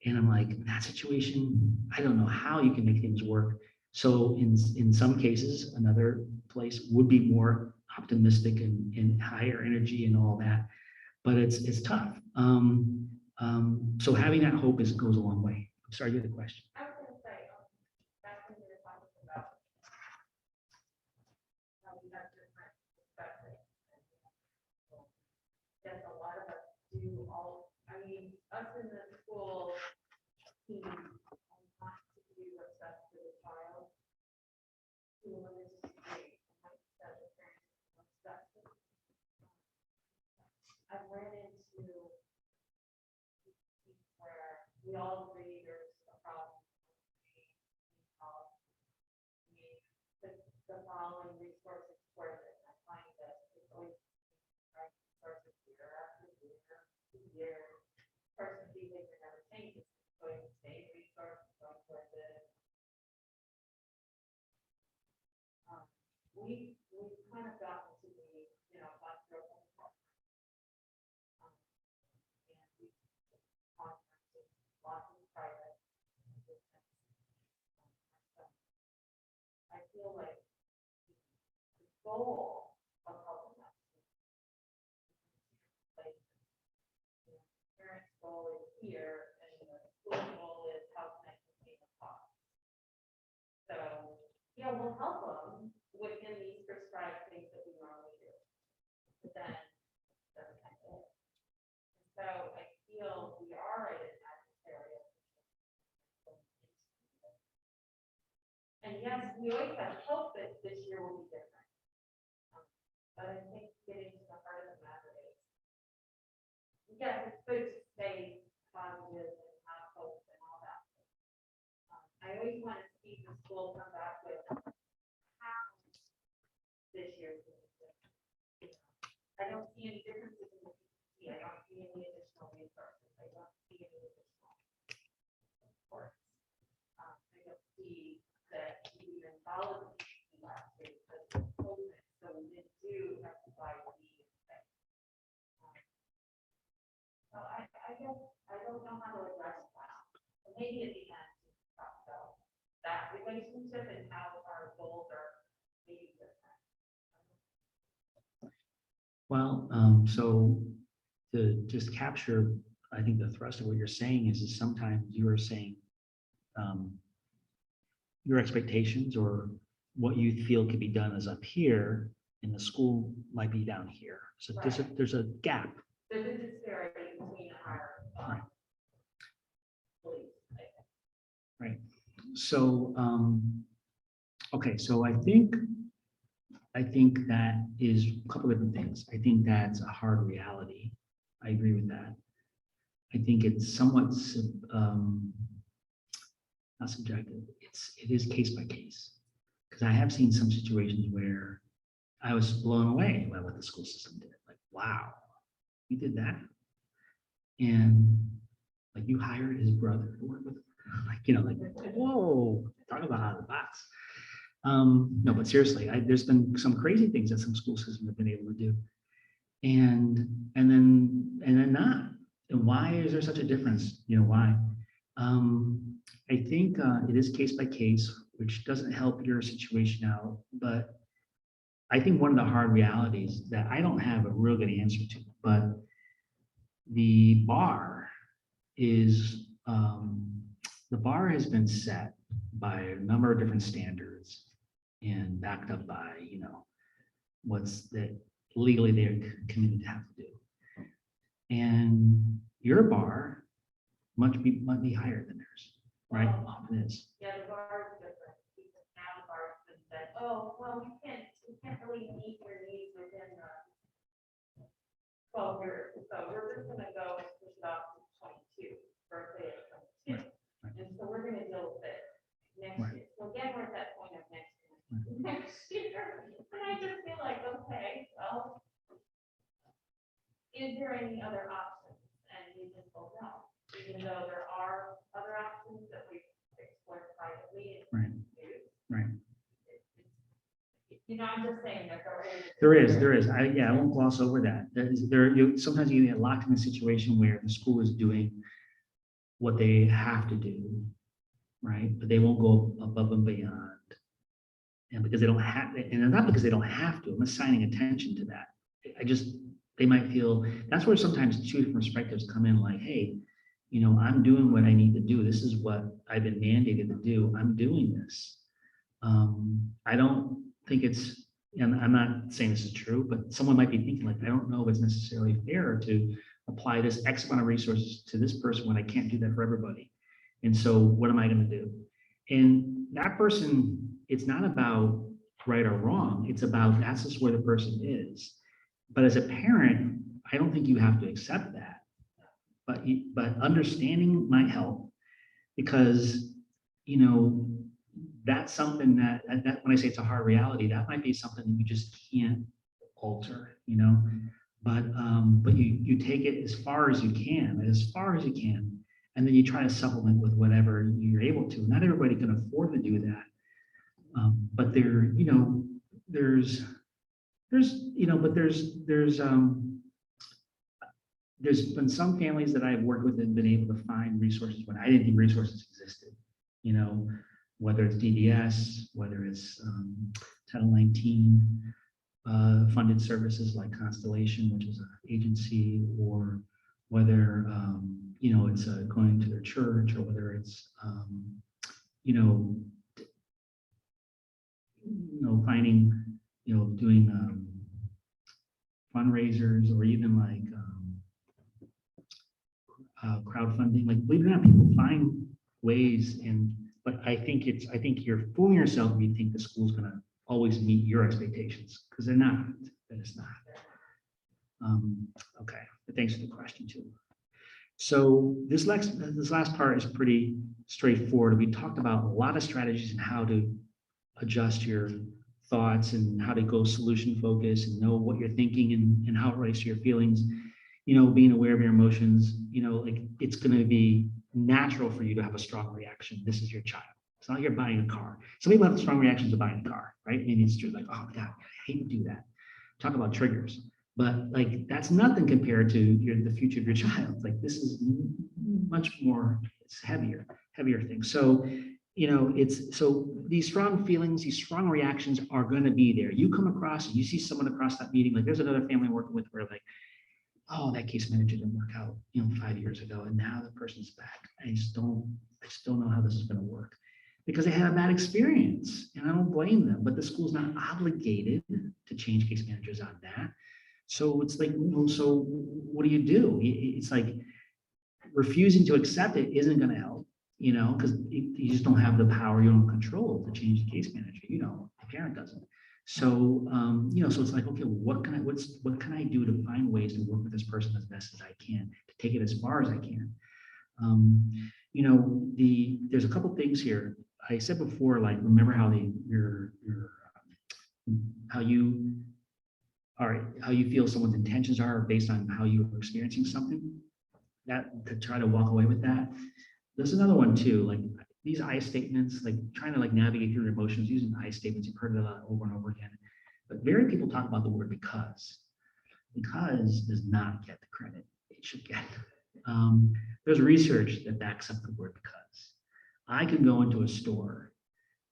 And I'm like, in that situation, I don't know how you can make things work. So in some cases, another place would be more optimistic and higher energy and all that, but it's tough. So having that hope goes a long way. I'm sorry, you had a question. I was gonna say, back when you were talking about how we have different perspectives. Yes, a lot of us do us in the school team want to do what's best for the child. To a limited degree, like special parents, what's best for I've ran into where we all agree there's a problem. The following resources for this, I find that it's always right resources year after year after year. Person behavior never changes, it's going to stay resource, going towards it. We've kind of gotten to be, you know, not real. And we conferences, lots of private. I feel like the goal of helping us. Like, you know, parents' goal is here, and the school goal is how can I contain the cost? So, yeah, we'll help them within these prescribed things that we normally do. But then, that's kind of it. So I feel we are at an adversarial. And yes, we always have hope that this year will be different. But I think getting to the heart of the matter is, yes, it's good to stay positive and have hope and all that. I always want to see the school come back with how this year's going to be different. You know, I don't see any differences in the PPT. I don't see any additional resources. I don't see any additional supports. I don't see that we even followed the PPT last year because of COVID, so we didn't do exercise B and C. So I guess I don't know how to address that. So maybe at the end, we talk about that relationship and how our goals are maybe different. Well, so to just capture, I think the thrust of what you're saying is sometimes you are saying your expectations or what you feel could be done is up here and the school might be down here. So there's a gap. There's a disparity between our Right. beliefs, I think. Right. So, okay, so I think that is a couple different things. I think that's a hard reality. I agree with that. I think it's somewhat not subjective. It is case by case, because I have seen some situations where I was blown away by what the school system did. Like, wow, you did that, and like you hired his brother to work with him. Like, you know, like, whoa, talk about out of the box. No, but seriously, there's been some crazy things that some school systems have been able to do, and then not. And why is there such a difference? You know why? I think it is case by case, which doesn't help your situation out. But I think one of the hard realities that I don't have a real good answer to, but the bar is the bar has been set by a number of different standards and backed up by, you know, what's that legally they're committed to have to do. And your bar might be higher than theirs, right? Often is. Yeah, the bar is different, because now the bar has been said, oh, well, we can't really meet your needs within 12 years, so we're just gonna go and push it off to 22, birthday at 22. And so we're gonna deal with it next Right. year. So again, we're at that point of next year. And I just feel like, okay, well, is there any other options? And we just don't know, even though there are other options that we explore privately. Right. Right. You know, I'm just saying that There is. I won't gloss over that. Sometimes you get locked in a situation where the school is doing what they have to do, right? But they won't go above and beyond. And because they don't have, and not because they don't have to, I'm assigning attention to that. They might feel, that's where sometimes two different perspectives come in, like, hey, you know, I'm doing what I need to do. This is what I've been mandated to do. I'm doing this. I don't think it's, and I'm not saying this is true, but someone might be thinking, like, I don't know if it's necessarily fair to apply this X amount of resources to this person when I can't do that for everybody. And so what am I going to do? And that person, it's not about right or wrong. It's about that's just where the person is. But as a parent, I don't think you have to accept that. But understanding might help, because, that's something that when I say it's a hard reality, that might be something that you just can't alter, but you take it as far as you can, and then you try to supplement with whatever you're able to. Not everybody can afford to do that. But there's been some families that I've worked with that have been able to find resources when I didn't think resources existed, whether it's DDS, whether it's Title 19 funded services like Constellation, which is an agency, or whether, it's going to their church, or whether it's, finding, doing fundraisers, or even like crowdfunding. Like, believe it or not, people find ways. But I think you're fooling yourself if you think the school's going to always meet your expectations, because they're not. That is not. Okay, but thanks for the question too. So this last part is pretty straightforward. We talked about a lot of strategies and how to adjust your thoughts and how to go solution focused and know what you're thinking and how it relates to your feelings. Being aware of your emotions. Like, it's going to be natural for you to have a strong reaction. This is your child. It's not like you're buying a car. Some people have strong reactions to buying a car, right? Maybe it's true, like, oh my God, I hate to do that. Talk about triggers. But like, that's nothing compared to the future of your child. Like, this is much more, it's heavier thing. So, so these strong feelings, these strong reactions are going to be there. You come across, and you see someone across that meeting, like there's another family I'm working with where, like, oh, that case manager didn't work out, 5 years ago, and now the person's back. I just don't know how this is going to work, because they had a bad experience, and I don't blame them. But the school's not obligated to change case managers on that. So it's like, so what do you do? It's like refusing to accept it isn't going to help, because you just don't have the power, you don't have control to change the case manager. The parent doesn't. So, so it's like, okay, what can I do to find ways to work with this person as best as I can, to take it as far as I can? There's a couple things here. I said before, like, remember how how you feel someone's intentions are based on how you're experiencing something. That, to try to walk away with that. There's another one too, like these I statements, like trying to navigate through your emotions using I statements. You've heard it a lot over and over again, but very people talk about the word because. Because does not get the credit it should get. There's research that backs up the word because. I can go into a store,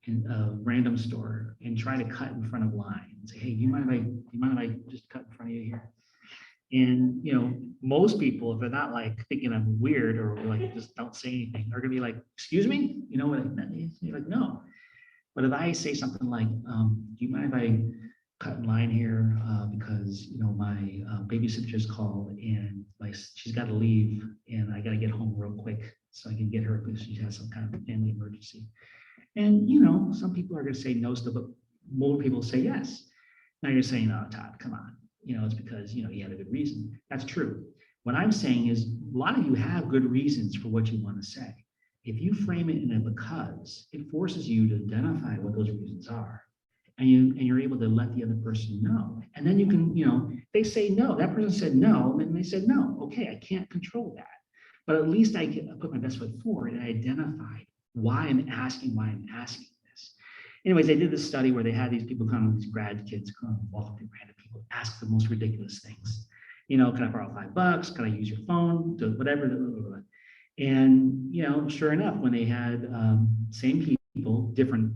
a random store, and try to cut in front of line and say, hey, do you mind if I just cut in front of you here? And most people, if they're not like thinking I'm weird or like just don't say anything, are gonna be like, excuse me, you're like, no. But if I say something like, do you mind if I cut in line here, because my babysitter just called and she's got to leave and I got to get home real quick so I can get her because she has some kind of family emergency. And some people are going to say no still, but more people say yes. Now you're saying, oh, Todd, come on. It's because you had a good reason. That's true. What I'm saying is a lot of you have good reasons for what you want to say. If you frame it in a because, it forces you to identify what those reasons are. And you're able to let the other person know. And then you can, they say no, that person said no, and they said no. Okay, I can't control that. But at least I put my best foot forward and I identified why I'm asking this. Anyways, they did this study where they had these people come, these grad kids come, walk up to random people, ask the most ridiculous things. Can I borrow $5? Can I use your phone? To whatever. And sure enough, when they had same people, different,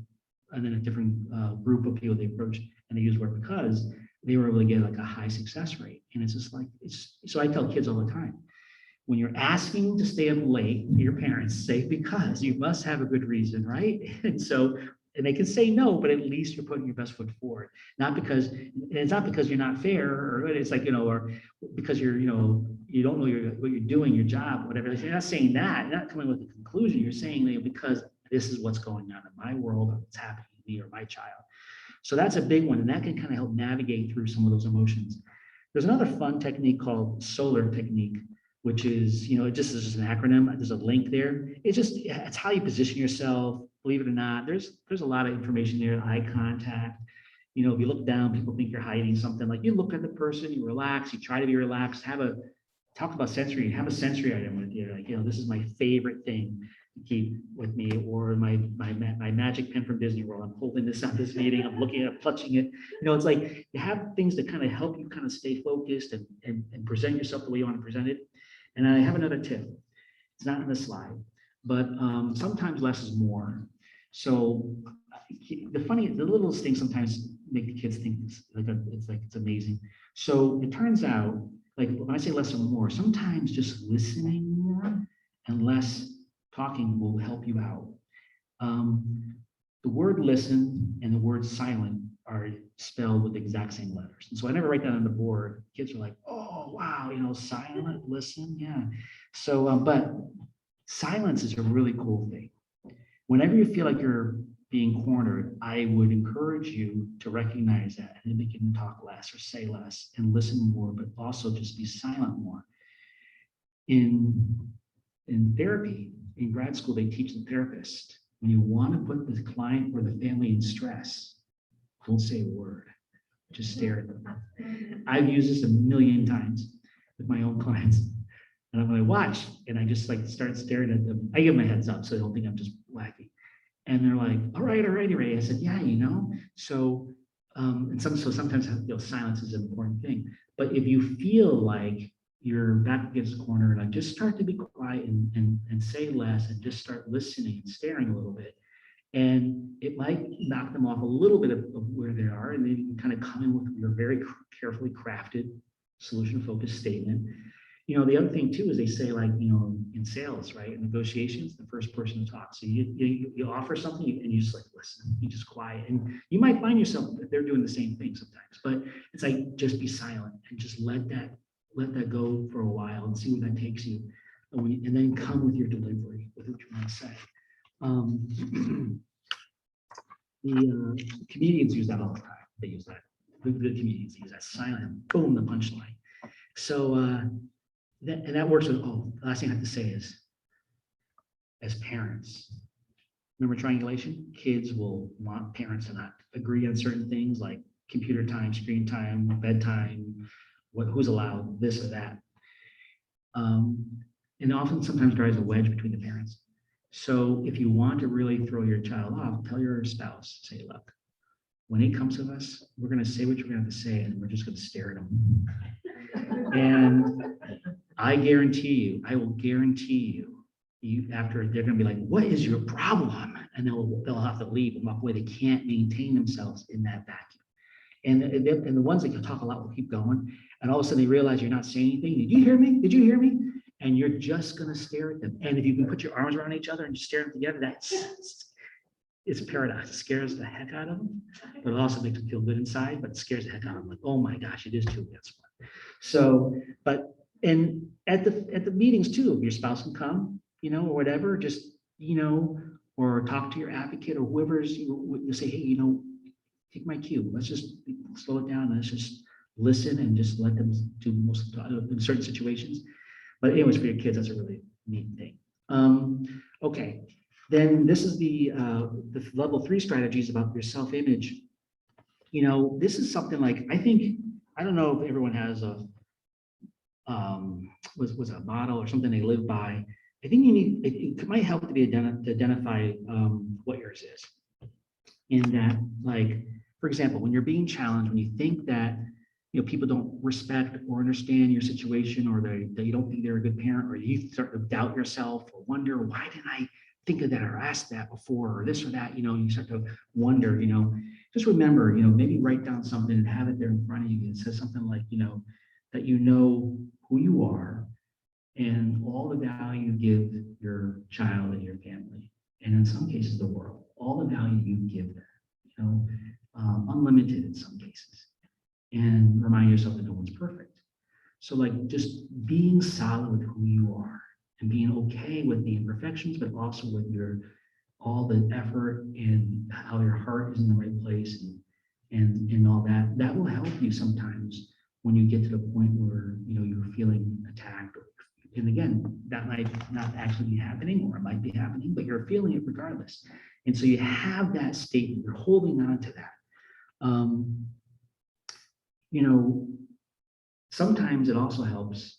and then a different group of people they approached, and they used word because, they were able to get like a high success rate. And it's just like so I tell kids all the time, when you're asking to stay up late, your parents say because you must have a good reason, right? And they can say no, but at least you're putting your best foot forward. Not because, and it's not because you're not fair, or it's like, or because you don't know what you're doing, your job, whatever. You're not saying that, you're not coming with a conclusion. You're saying because this is what's going on in my world, or what's happening to me or my child. So that's a big one, and that can kind of help navigate through some of those emotions. There's another fun technique called solar technique, which is, it just is just an acronym. There's a link there. It's how you position yourself. Believe it or not, there's a lot of information there. Eye contact. If you look down, people think you're hiding something. Like you look at the person, you relax, you try to be relaxed. Talk about sensory. Have a sensory item with you. Like, this is my favorite thing to keep with me, or my magic pen from Disney World. I'm holding this at this meeting. I'm looking at it, clutching it. It's like you have things that kind of help you kind of stay focused and present yourself the way you want to present it. And I have another tip. It's not in the slide, but sometimes less is more. So the littlest things sometimes make the kids think it's amazing. So it turns out, like when I say less or more, sometimes just listening more and less talking will help you out. The word listen and the word silent are spelled with the exact same letters. And so I never write that on the board. Kids are like, oh, wow, silent, listen, yeah. So, but silence is a really cool thing. Whenever you feel like you're being cornered, I would encourage you to recognize that and then begin to talk less or say less and listen more, but also just be silent more. In therapy, in grad school, they teach the therapist, when you want to put the client or the family in stress, don't say a word, just stare at them. I've used this a million times with my own clients. And I'm going to watch, and I just start staring at them. I give them a heads up so they don't think I'm just wacky. And they're like, all right, Ray. I said, yeah, so, so sometimes, silence is an important thing. But if you feel like you're back against the corner, and just start to be quiet and say less and just start listening and staring a little bit. And it might knock them off a little bit of where they are, and then you can kind of come in with your very carefully crafted solution-focused statement. The other thing too is they say, like, in sales, right? In negotiations, the first person to talk. So you offer something and you just listen, you just quiet. And you might find yourself that they're doing the same thing sometimes, but it's like, just be silent and just let that go for a while and see where that takes you. And then come with your delivery, with what you want to say. The comedians use that all the time. They use that. The comedians use that silent, boom, the punchline. So, that works with, the last thing I have to say is, as parents, remember triangulation? Kids will want parents to not agree on certain things like computer time, screen time, bedtime, who's allowed this or that. And often sometimes drives a wedge between the parents. So if you want to really throw your child off, tell your spouse, say, look, when it comes to us, we're going to say what you're going to have to say, and we're just going to stare at them. And I will guarantee you, after they're going to be like, what is your problem? And they'll have to leave and walk away. They can't maintain themselves in that vacuum. And the ones that can talk a lot will keep going. And all of a sudden they realize you're not saying anything. Did you hear me? Did you hear me? And you're just going to stare at them. And if you can put your arms around each other and just stare at them together, it's a paradox. It scares the heck out of them, but it also makes them feel good inside, but it scares the heck out of them. Like, oh my gosh, it is true. That's fun. So, and at the meetings too, if your spouse can come, or whatever, just, or talk to your advocate or whoever's, you say, hey, take my cue. Let's just slow it down. Let's just listen and just let them do most of the, in certain situations. But anyways, for your kids, that's a really neat thing. Okay, then this is the level 3 strategies about your self-image. This is something like, I don't know if everyone has a was a model or something they live by. I think it might help to be to identify what yours is. In that, like, for example, when you're being challenged, when you think that people don't respect or understand your situation, or they don't think they're a good parent, or you start to doubt yourself or wonder, why didn't I think of that or ask that before, or this or that, you start to wonder, just remember, maybe write down something and have it there in front of you. It says something like, that who you are and all the value you give your child and your family, and in some cases the world, all the value you give them, unlimited in some cases, and remind yourself that no one's perfect. So like just being solid with who you are and being okay with the imperfections, but also with all the effort and how your heart is in the right place and all that will help you sometimes when you get to the point where, you're feeling attacked, and again, that might not actually be happening, or it might be happening, but you're feeling it regardless. And so you have that statement, you're holding on to that. Sometimes it also helps,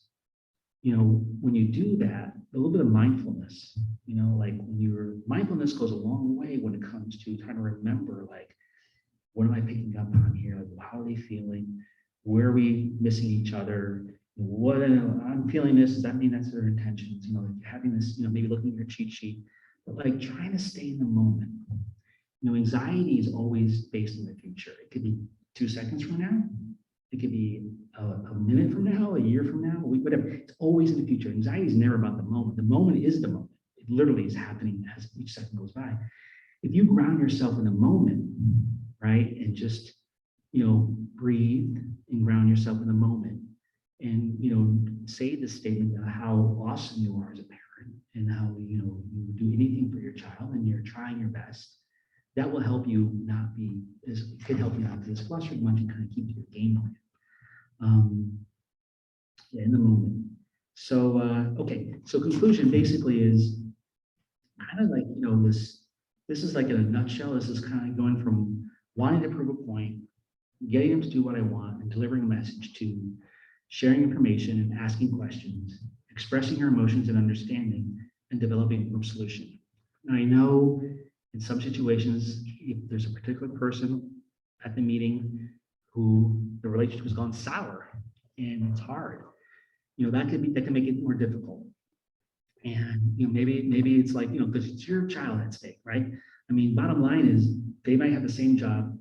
when you do that, a little bit of mindfulness, like mindfulness goes a long way when it comes to trying to remember, like, what am I picking up on here? Like, how are they feeling? Where are we missing each other? What I'm feeling this, does that mean that's their intentions? Like having this, maybe looking at your cheat sheet, but like trying to stay in the moment. Anxiety is always based in the future. It could be 2 seconds from now. It could be a minute from now, a year from now, a week, whatever. It's always in the future. Anxiety is never about the moment. The moment is the moment. It literally is happening as each second goes by. If you ground yourself in the moment, right, and just, breathe and ground yourself in the moment, and, say the statement of how awesome you are as a parent, and how, you do anything for your child and you're trying your best, that will help you not be, it could help you not be as flustered much and kind of keep to your game plan. In the moment. So, okay. So conclusion basically is kind of like, this is like in a nutshell, this is kind of going from wanting to prove a point, getting them to do what I want and delivering a message, to sharing information and asking questions, expressing your emotions and understanding, and developing a group solution. Now, I know in some situations, if there's a particular person at the meeting who the relationship has gone sour and it's hard, that can make it more difficult. And maybe it's like, because it's your child at stake, right? I mean, bottom line is they might have the same job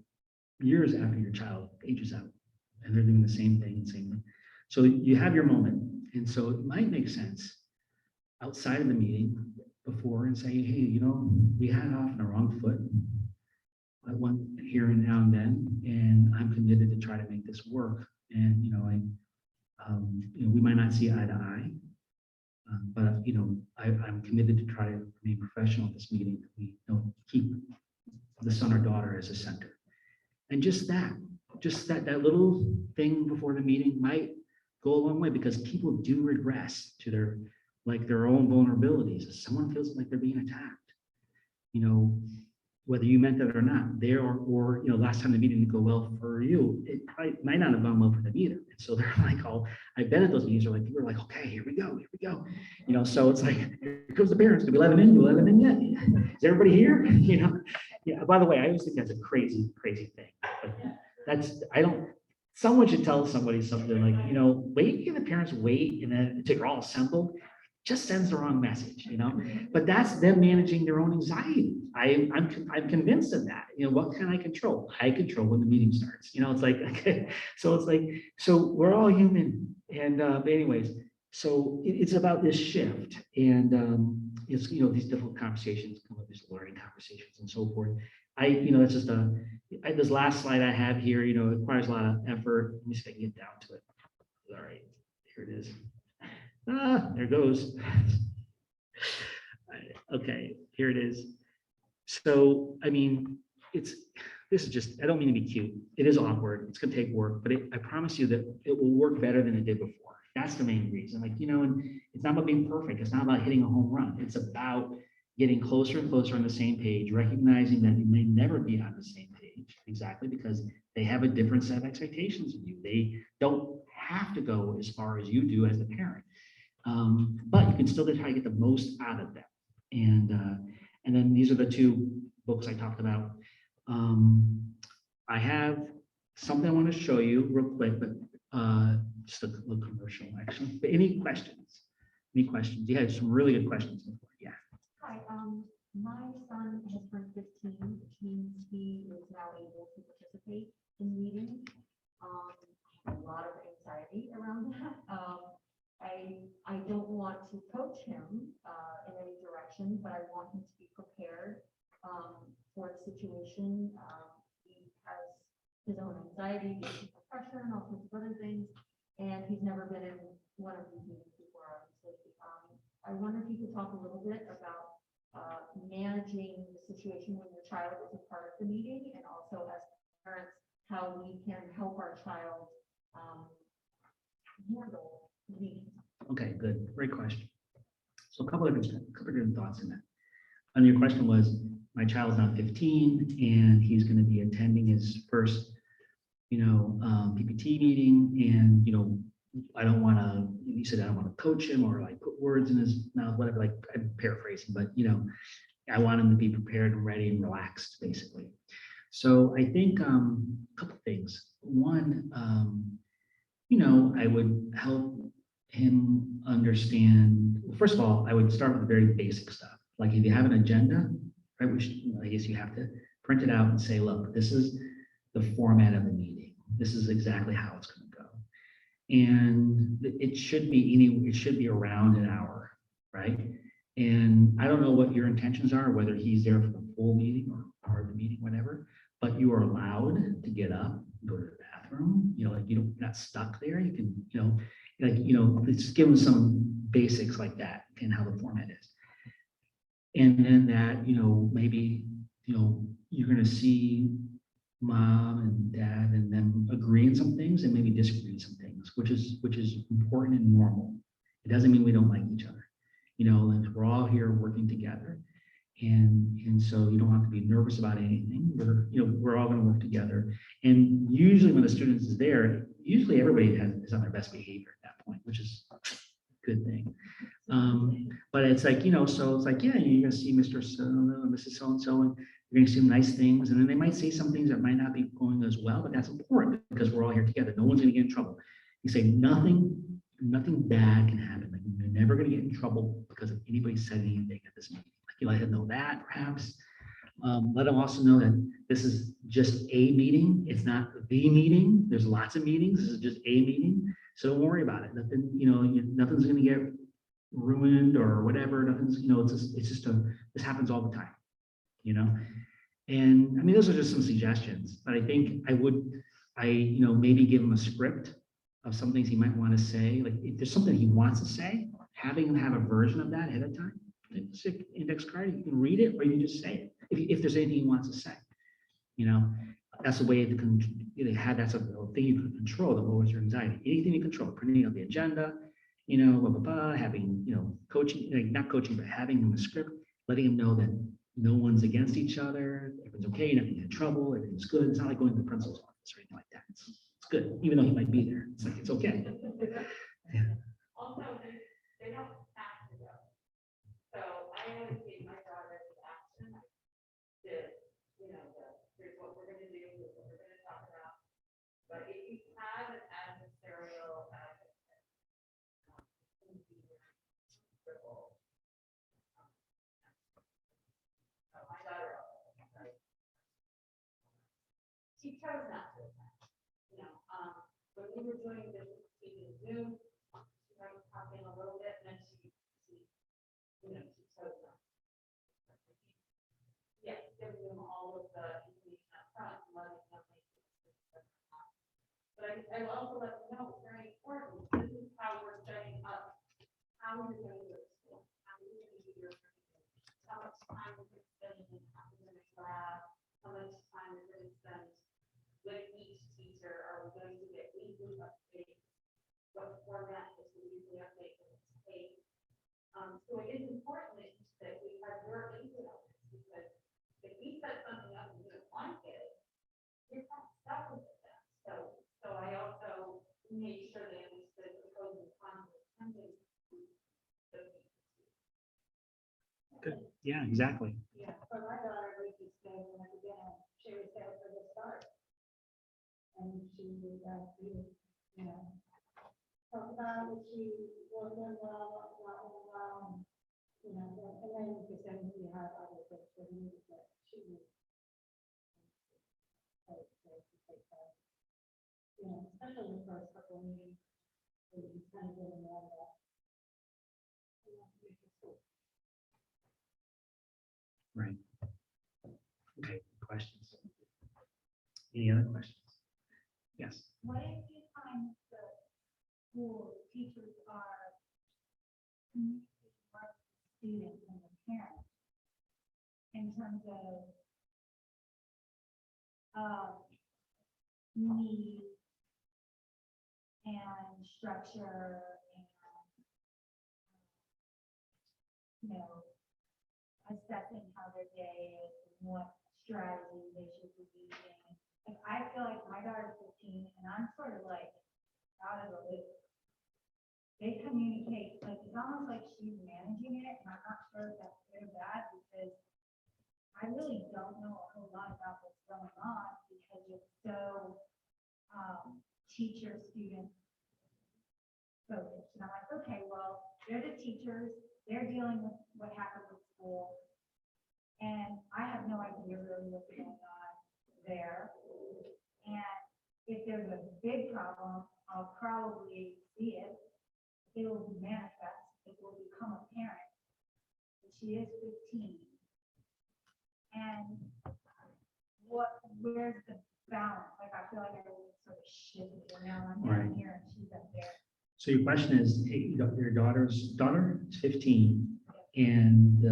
years after your child ages out, and they're doing the same thing. So you have your moment, and so it might make sense outside of the meeting before and say, hey, we had off on the wrong foot. I want here and now and then, and I'm committed to try to make this work. And we might not see eye to eye, but I'm committed to try to be professional at this meeting. We don't keep the son or daughter as a center, and just that little thing before the meeting might go a long way, because people do regress to their own vulnerabilities. If someone feels like they're being attacked, whether you meant that or not, or last time the meeting didn't go well for you, it probably might not have gone well for them either. And so they're like, oh, I've been at those meetings where like people are like, okay, here we go. So it's like, here comes the parents. Do we let them in? Do we let them in yet? Is everybody here? Yeah. By the way, I always think that's a crazy thing. But someone should tell somebody something like, wait, give the parents wait, and then until you're all assembled. Just sends the wrong message, but that's them managing their own anxiety. I'm convinced of that. What can I control? I control when the meeting starts. It's like, okay, so we're all human. And but anyways, so it's about this shift, and it's these difficult conversations come up, these learning conversations and so forth. That's just this last slide I have here. It requires a lot of effort. Let me see if I can get down to it. All right, here it is. There goes. Okay, here it is. So, I mean, this is just, I don't mean to be cute. It is awkward. It's going to take work, but I promise you that it will work better than it did before. That's the main reason. And it's not about being perfect. It's not about hitting a home run. It's about getting closer and closer on the same page, recognizing that you may never be on the same page, exactly, because they have a different set of expectations of you. They don't have to go as far as you do as the parent. But you can still try to get the most out of them. And then these are the two books I talked about. I have something I want to show you real quick, but just a little commercial actually. But any questions? You had some really good questions before. Yeah. Hi, my son has turned 15, which means he is now able to participate in meetings. I have a lot of anxiety around that. I don't want to coach him in any direction, but I want him to be prepared for the situation. He has his own anxiety, pressure, and all sorts of other things, and he's never been in one of these meetings before, obviously. I wonder if you could talk a little bit about managing the situation when your child is a part of the meeting, and also as parents, how we can help our child handle meetings. Okay, good. Great question. So a couple of different thoughts in that. And your question was, my child's now 15 and he's going to be attending his first, PPT meeting, and, I don't want to, you said I don't want to coach him or like put words in his mouth, whatever, like I'm paraphrasing, but, I want him to be prepared and ready and relaxed, basically. So I think a couple things. One, I would help him understand, well, first of all, I would start with the very basic stuff. Like if you have an agenda, right, which I guess you have to print it out and say, look, this is the format of the meeting. This is exactly how it's going to go. And it should be around an hour, right? And I don't know what your intentions are, whether he's there for the full meeting or part of the meeting, whatever, but you are allowed to get up, go to the bathroom, like you're not stuck there. You can, just give them some basics like that and how the format is. And then that, maybe, you're gonna see mom and dad and them agree in some things and maybe disagree in some things, which is important and normal. It doesn't mean we don't like each other, and we're all here working together. And so you don't have to be nervous about anything. We're all gonna work together. And usually when the students is there, usually everybody is on their best behavior at that point, which is a good thing. But it's like, so it's like, yeah, you're gonna see Mr. So and Mrs. So-and-so, and you're gonna see nice things. And then they might say some things that might not be going as well, but that's important because we're all here together. No one's gonna get in trouble. You say nothing bad can happen. Like you're never gonna get in trouble because of anybody said anything at this meeting. Like you let them know that perhaps. Let them also know that this is just a meeting. It's not the meeting. There's lots of meetings. This is just a meeting. So don't worry about it. Nothing, nothing's gonna get ruined or whatever. Nothing's, this happens all the time, And I mean, those are just some suggestions, but I think maybe give him a script of some things he might want to say. Like if there's something he wants to say, having him have a version of that ahead of time. It's an index card, you can read it or you can just say it. If there's anything he wants to say, that's a way to that's a thing you can control that lowers your anxiety. Anything you control, printing out the agenda, having, coaching, like not coaching, but having him a script, letting him know that no one's against each other, everyone's okay, nothing in trouble, everything's good. It's not like going to the principal's office or anything like that. It's good, even though he might be there. It's like, it's okay. Yeah. Also, they don't have to go. So I always take my daughter to action. Here's what we're gonna do, here's what we're gonna talk about. But if you have an adversarial my daughter, she chose not to. When we were doing this, Zoom, she might pop in a little bit, and then she chose not. Yes, giving them all of the information up front, and letting them make decisions. But I will also let them know it's very important. This is how we're setting up how you're going to go to school, how you're going to do your how much time we're going to spend in academic lab, how much time we're going to spend with each teacher. Are we going to get weekly updates? What format is the weekly update going to take? So it is important that we have your input on this, because if we set something up and you don't like it, you're not stuck with it then. So I also made sure they understood the pros and cons of attending the Good. Yeah, exactly. Yeah, for my daughter, we just say, when I began, she was there for the start. And she would, talk about what she was doing well, not doing well, and then if there's anything you have other things for you, that she would. Especially the first couple of meetings, where you kind of get in all that. Right. Okay, questions? Any other questions? Yes. What if you find that school teachers are communicating with students and the parents in terms of need and structure and, assessing how their day is and what strategies they should be using. Like, I feel like my daughter's 15 and I'm sort of like out of the loop. They communicate, like, it's almost like she's managing it, and I'm not sure if that's good or bad, because I really don't know a whole lot about what's going on, because it's so, teacher-student focused. And I'm like, okay, well, they're the teachers, they're dealing with what happened with school, and I have no idea really what's going on there. And if there's a big problem, I'll probably see it. It will manifest, it will become apparent. But she is 15. And where's the balance? Like, I feel like everything's sort of shifted, and now I'm down Right. here and she's up there. So your question is, hey, your daughter is 15, and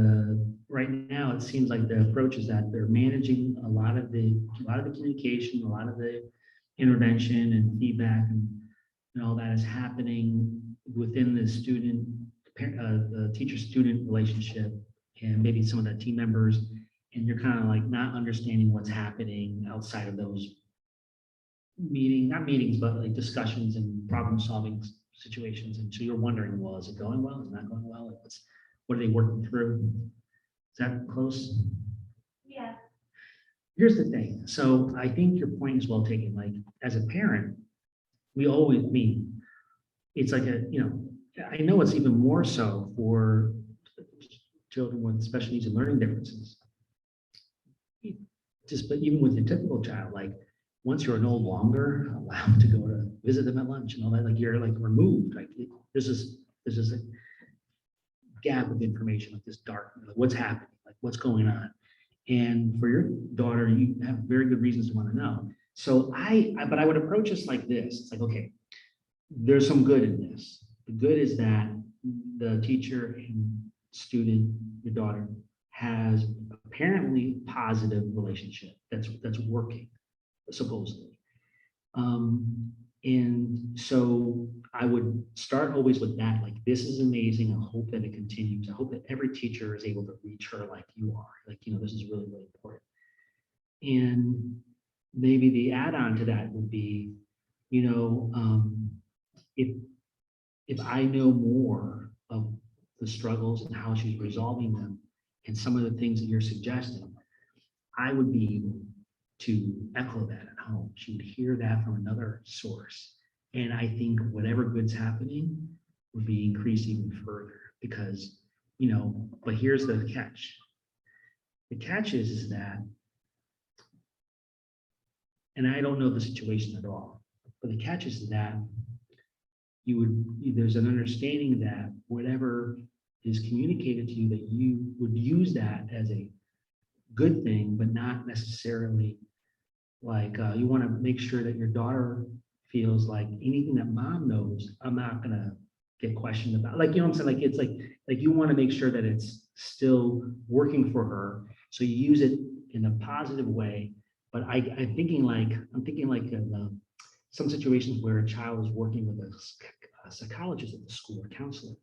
right now it seems like the approach is that they're managing a lot of the communication, a lot of the intervention and feedback and all that is happening within the the teacher-student relationship, and maybe some of the team members, and you're kind of like not understanding what's happening outside of those not meetings, but like discussions and problem-solving situations. And so you're wondering, well, is it going well? Is it not going well? Like, what are they working through? Is that close? Yeah. Here's the thing. So I think your point is well taken. Like, as a parent, it's like I know it's even more so for children with special needs and learning differences. But even with your typical child, like, once you're no longer allowed to go to visit them at lunch and all that, like, you're like removed, like there's this a gap of information, like this dark, like, what's happening, like what's going on. And for your daughter, you have very good reasons to want to know. So but I would approach this like this. It's like, okay, there's some good in this. The good is that the teacher and student, your daughter, has apparently positive relationship that's working, supposedly. And so I would start always with that, like, this is amazing. I hope that it continues. I hope that every teacher is able to reach her like you are. Like, this is really, really important. And maybe the add-on to that would be, if I know more of the struggles and how she's resolving them and some of the things that you're suggesting, I would be able to echo that at home. She would hear that from another source. And I think whatever good's happening would be increased even further, because, but here's the catch. The catch is that, and I don't know the situation at all, but the catch is that there's an understanding that whatever is communicated to you, that you would use that as a good thing, but not necessarily like, you want to make sure that your daughter feels like anything that mom knows, I'm not going to get questioned about. Like, what I'm saying? Like, it's like you want to make sure that it's still working for her. So you use it in a positive way. But I'm thinking like in some situations where a child is working with a psychologist at the school or counselor,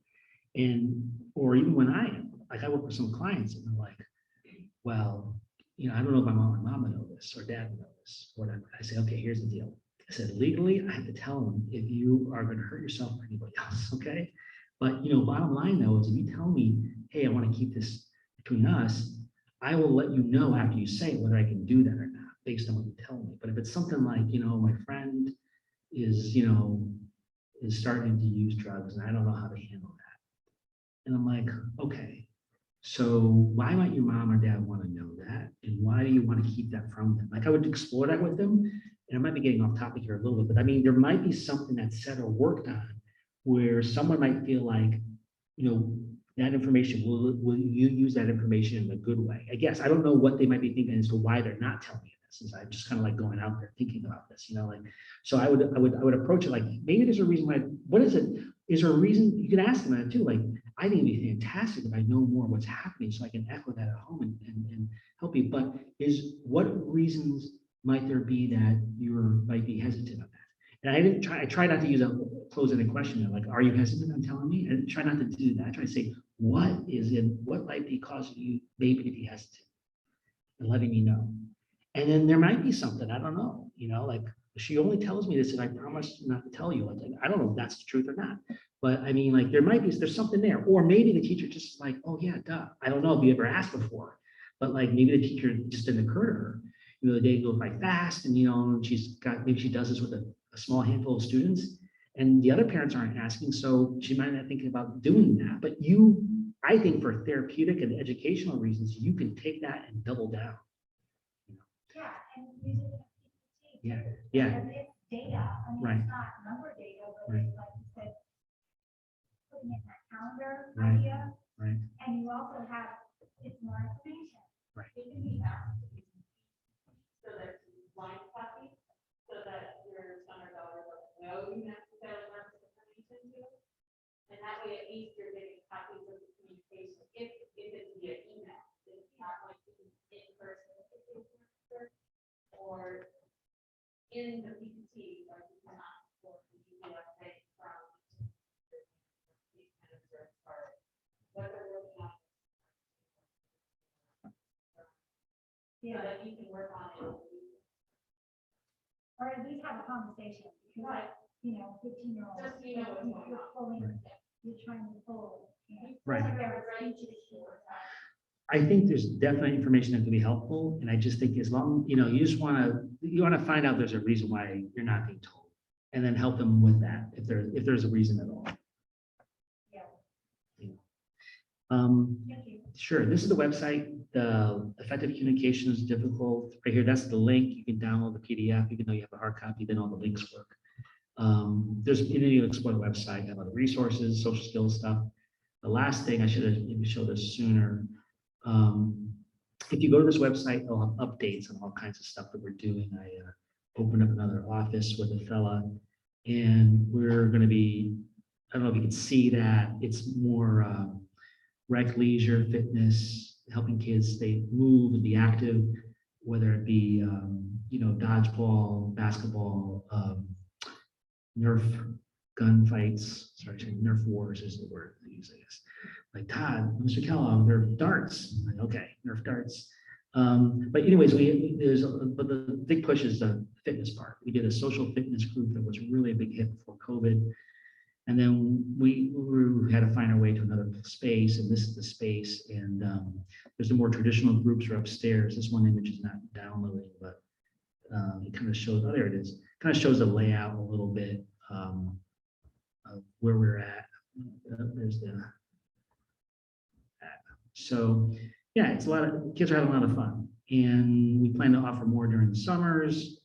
or even when I work with some clients and they're like, well, I don't know if my mom or mama know this or dad know this, or whatever. I say, okay, here's the deal. I said, legally, I have to tell them if you are going to hurt yourself or anybody else, okay? But, bottom line though, is if you tell me, hey, I want to keep this between us, I will let you know after you say whether I can do that or not, based on what you tell me. But if it's something like, my friend is starting to use drugs and I don't know how to handle that. And I'm like, okay, so why might your mom or dad want to know that? And why do you want to keep that from them? Like, I would explore that with them. And I might be getting off topic here a little bit, but I mean, there might be something that's said or worked on where someone might feel like, that information, will you use that information in a good way? I guess, I don't know what they might be thinking as to why they're not telling you this, since I'm just kind of like going out there thinking about this, so I would approach it like, maybe there's a reason why, what is it? Is there a reason? You can ask them that too. Like, I think it'd be fantastic if I know more what's happening so I can echo that at home and help you. But what reasons might there be that you might be hesitant on that? And I try not to use a close-ended question, like, are you hesitant on telling me? And try not to do that. I try to say, what might be causing you maybe to be hesitant? And letting me know. And then there might be something, I don't know, like, she only tells me this and I promise not to tell you. Like, I don't know if that's the truth or not. But I mean, like, there's something there. Or maybe the teacher just like, oh yeah, duh. I don't know if you ever asked before, but like maybe the teacher just didn't occur to her. The day goes by fast and, maybe she does this with a small handful of students and the other parents aren't asking. So she might not think about doing that, but I think for therapeutic and educational reasons, you can take that and double down. Yeah, and use it in a PPT. Yeah, too. yeah. Because it's data, I mean, Right. it's not number data, but Right. it's like you said, putting in that calendar Right. idea. Right. And you also have, it's more information. Right. It can be asked. So there's blind copy, so that your son or daughter doesn't know you necessarily want this information to. And that way, at least you're getting copies of the communication, if it's via email, it's not like in person, or in the PPT, like you can ask for the PDF thing from these kind of search or what they're looking at. So that you can work on it. Or at least have a conversation, because like, 15-year-olds. Just so you know what's going on. You're trying to pull. Right. Like their speech is short. I think there's definitely information that can be helpful. And I just think as long, you just want to find out there's a reason why you're not being told. And then help them with that if there's a reason at all. Yeah. Thank you. Sure, this is the website, the effective communication is difficult. Right here, that's the link. You can download the PDF, even though you have a hard copy, then all the links work. You need to explore the website, have other resources, social skills stuff. The last thing I should have maybe showed this sooner. If you go to this website, it'll have updates on all kinds of stuff that we're doing. I opened up another office with a fella, and we're going to be, I don't know if you can see that, it's more rec, leisure, fitness, helping kids move and be active, whether it be, dodgeball, basketball, Nerf gunfights, Nerf wars is the word they use, I guess. Like, Todd, Mr. Kellogg, Nerf darts. I'm like, okay, Nerf darts. But anyways, but the big push is the fitness part. We did a social fitness group that was really a big hit before COVID. And then we had to find our way to another space, and this is the space. And there's the more traditional groups are upstairs. This one image is not downloading, but it kind of shows, oh, there it is. Kind of shows the layout a little bit of where we're at. There's the. So yeah, it's kids are having a lot of fun, and we plan to offer more during the summers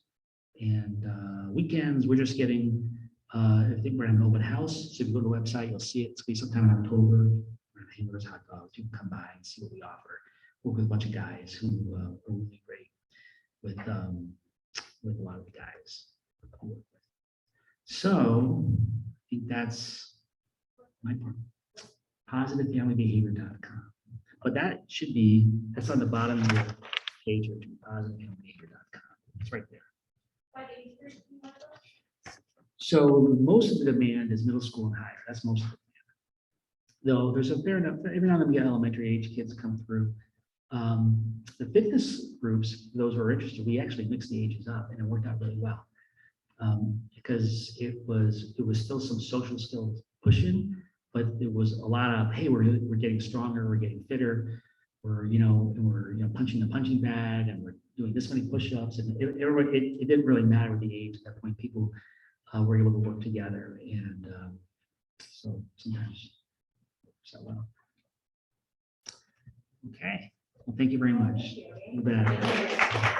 and weekends. We're just getting. I think we're in an open house. So if you go to the website, you'll see it. It's going to be sometime in October. We're going to hamburgers, hot dogs. You can come by and see what we offer. Work with a bunch of guys who are really great with a lot of the guys. So I think that's my part. PositiveFamilyBehavior.com. But that's on the bottom of your page, PositiveFamilyBehavior.com. It's right there. So most of the demand is middle school and higher. That's most of the demand. Though there's a fair enough, every now and then we get elementary age kids come through. The fitness groups, those who are interested, we actually mixed the ages up and it worked out really well. Because it was still some social skills pushing, but there was a lot of, hey, we're getting stronger, we're getting fitter, we're punching the punching bag, and we're doing this many push-ups, and it didn't really matter with the age at that point. People were able to work together, and so sometimes it works out well. Okay, well, thank you very much. You bet.